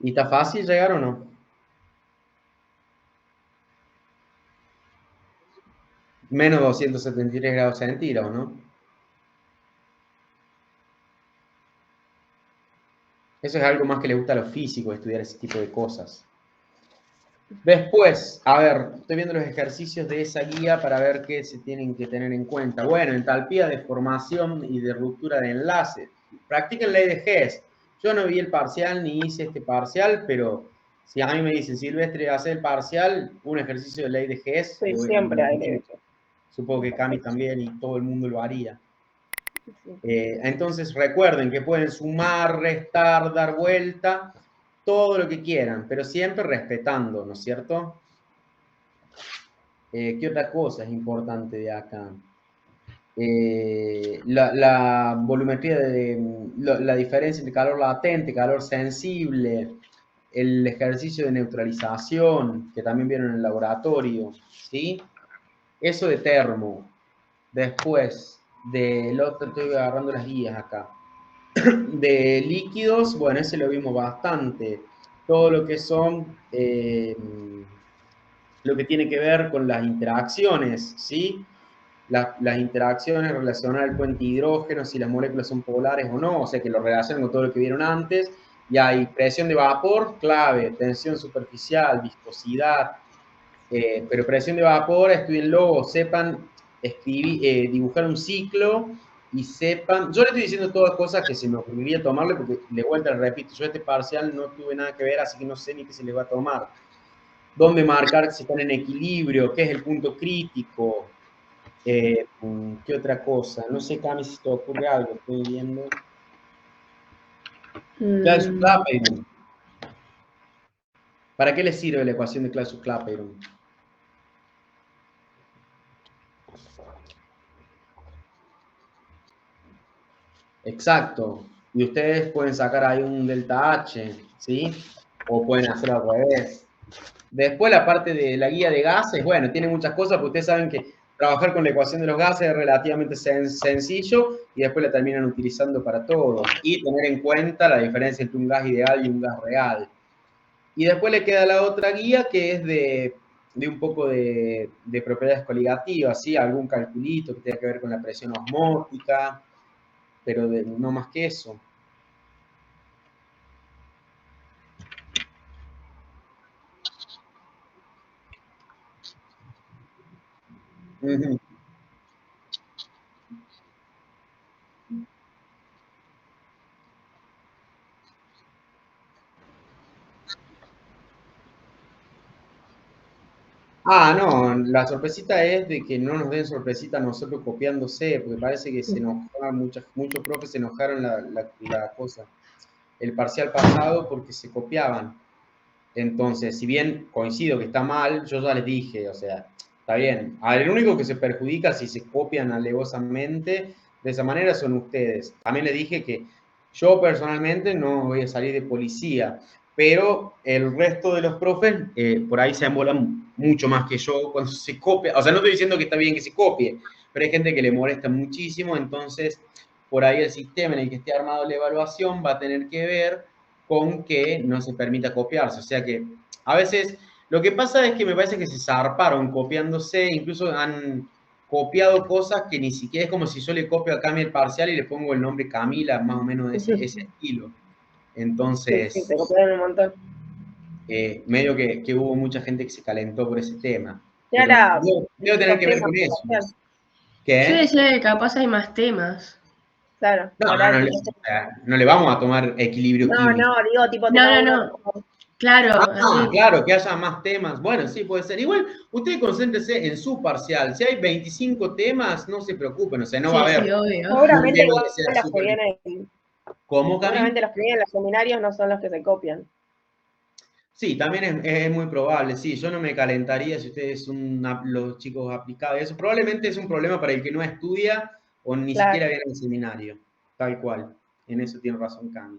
¿Y está fácil llegar o no? Menos 273 grados centígrados, ¿no? Eso es algo más que le gusta a los físicos, estudiar ese tipo de cosas. Después, a ver, estoy viendo los ejercicios de esa guía para ver qué se tienen que tener en cuenta. Bueno, entalpía de formación y de ruptura de enlace. Practiquen ley de Hess. Yo no vi el parcial ni hice este parcial, pero si a mí me dicen, Silvestre, hace el parcial, un ejercicio de ley de Hess. Sí, siempre hay de hecho. Supongo que Cami también y todo el mundo lo haría. Entonces recuerden que pueden sumar, restar, dar vuelta, todo lo que quieran, pero siempre respetando, ¿no es cierto? ¿Qué otra cosa es importante de acá? La volumetría, la diferencia entre calor latente, calor sensible, el ejercicio de neutralización, que también vieron en el laboratorio, ¿sí? Eso de termo. Después, del otro, estoy agarrando las guías acá. De líquidos, bueno, ese lo vimos bastante. todo lo que son, lo que tiene que ver con las interacciones, ¿sí? Las interacciones relacionadas al puente hidrógeno, si las moléculas son polares o no, o sea que lo relacionan con todo lo que vieron antes, y hay presión de vapor, clave, tensión superficial, viscosidad, pero presión de vapor, estudienlo, o sepan dibujar un ciclo y sepan, yo le estoy diciendo todas cosas que se me ocurriría tomarle, porque de vuelta le repito, yo este parcial no tuve nada que ver, así que no sé ni qué se les va a tomar. Dónde marcar si están en equilibrio, qué es el punto crítico, ¿qué otra cosa? No sé, Cami, si te ocurre algo, estoy viendo. Clausius-Clapeyron. ¿Para qué le sirve la ecuación de Clausius-Clapeyron? Exacto. Y ustedes pueden sacar ahí un delta H, ¿sí? O pueden hacer al revés. Después la parte de la guía de gases, bueno, tiene muchas cosas, porque ustedes saben que trabajar con la ecuación de los gases es relativamente sencillo y después la terminan utilizando para todo. Y tener en cuenta la diferencia entre un gas ideal y un gas real. Y después le queda la otra guía que es de un poco de propiedades coligativas, ¿sí? Algún calculito que tenga que ver con la presión osmótica, pero no más que eso. Uh-huh. Ah, no, la sorpresita es de que no nos den sorpresita a nosotros copiándose, porque parece que se enojaron, muchos profes se enojaron la cosa, el parcial pasado porque se copiaban. Entonces, si bien coincido que está mal, yo ya les dije, o sea, está bien. A ver, el único que se perjudica si se copian alevosamente de esa manera son ustedes. También les dije que yo personalmente no voy a salir de policía, pero el resto de los profes por ahí se embolan mucho más que yo cuando se copia. O sea, no estoy diciendo que está bien que se copie, pero hay gente que le molesta muchísimo, entonces por ahí el sistema en el que esté armado la evaluación va a tener que ver con que no se permita copiarse. O sea que a veces lo que pasa es que me parece que se zarparon copiándose, incluso han copiado cosas que ni siquiera es como si yo le copio a Cami el parcial y le pongo el nombre Camila, más o menos de ese estilo. Entonces, sí, se copiaron un montón. medio que hubo mucha gente que se calentó por ese tema. Y ahora, debo tener que ver con eso. ¿Qué? Yo decía que capaz hay más temas. Claro. No le vamos a tomar equilibrio químico. No, digo, tipo, No. Claro, así. Claro, que haya más temas. Bueno, sí, puede ser. Igual, ustedes concéntrense en su parcial. Si hay 25 temas, no se preocupen. O sea, no va a haber. Sí, obvio. Seguramente un tema igual que sea los que súper- vienen, ¿Cómo, Cami? seguramente los que vienen en los seminarios no son los que se copian. Sí, también es muy probable. Sí, yo no me calentaría si ustedes son los chicos aplicados. Eso probablemente es un problema para el que no estudia o ni Claro. siquiera viene al seminario. Tal cual. En eso tiene razón Cami.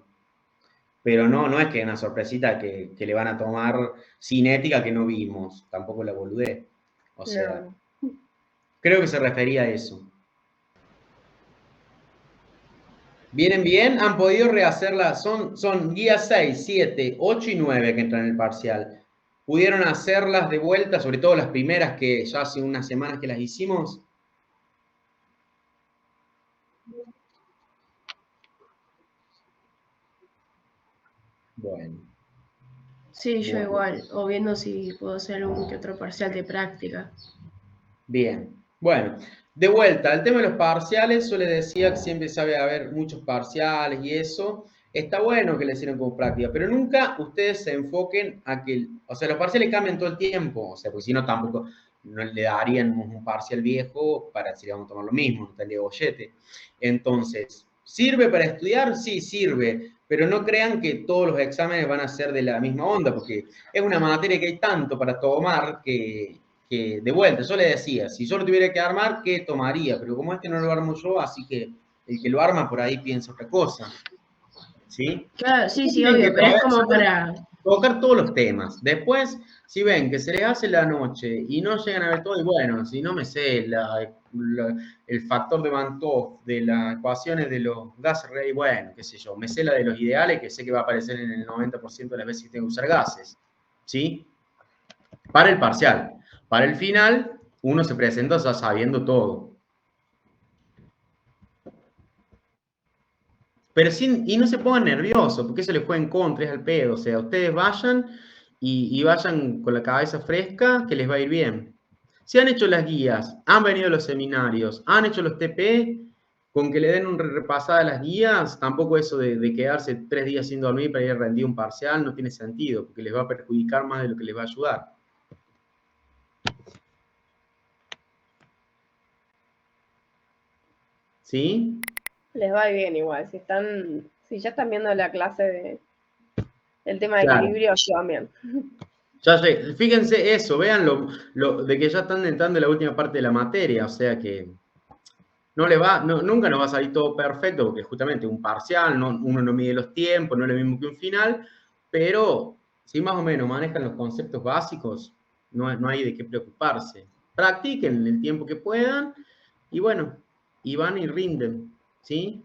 Pero no es que una sorpresita que le van a tomar cinética que no vimos. Tampoco la boludez. O sea, creo que se refería a eso. ¿Vienen bien? ¿Han podido rehacerlas? Son guías 6, 7, 8 y 9 que entran en el parcial. ¿Pudieron hacerlas de vuelta, sobre todo las primeras que ya hace unas semanas que las hicimos? Bueno. Sí, yo igual. O viendo si puedo hacer algún que otro parcial de práctica. Bien. Bueno, de vuelta, el tema de los parciales, yo les decía que siempre sabe haber muchos parciales y eso. Está bueno que le sirvan como práctica, pero nunca ustedes se enfoquen a que, o sea, los parciales cambian todo el tiempo, o sea, porque si no tampoco no le darían un parcial viejo para si le vamos a tomar lo mismo, no estaría bollete. Entonces, ¿sirve para estudiar? Sí, sirve, pero no crean que todos los exámenes van a ser de la misma onda, porque es una materia que hay tanto para tomar que de vuelta, yo le decía, si yo lo tuviera que armar, ¿qué tomaría? Pero como este no lo armo yo, así que el que lo arma por ahí piensa otra cosa. ¿Sí? Claro, sí, obvio, pero es como para... Tocar todos los temas. Después, si ven que se les hace la noche y no llegan a ver todo, y bueno, si no me sé la el factor de Van 't Hoff, de las ecuaciones de los gas rate, bueno, qué sé yo, me sé la de los ideales, que sé que va a aparecer en el 90% de las veces que tengo que usar gases, ¿sí? Para el parcial. Para el final, uno se presenta ya sabiendo todo. Pero y no se pongan nerviosos, porque eso les juega en contra, es al pedo. O sea, ustedes vayan y vayan con la cabeza fresca, que les va a ir bien. Si han hecho las guías, han venido a los seminarios, han hecho los TP, con que le den una repasada a las guías, tampoco eso de quedarse 3 días sin dormir para ir a rendir un parcial no tiene sentido, porque les va a perjudicar más de lo que les va a ayudar. ¿Sí? Les va bien igual. Si ya están viendo la clase del tema de Claro. equilibrio, llevan bien. Ya sé, fíjense eso, vean lo de que ya están entrando en la última parte de la materia, o sea que nunca nos va a salir todo perfecto, porque justamente un parcial, uno no mide los tiempos, no es lo mismo que un final, pero si más o menos manejan los conceptos básicos, no hay de qué preocuparse. Practiquen el tiempo que puedan y bueno, y van y rinden, ¿sí?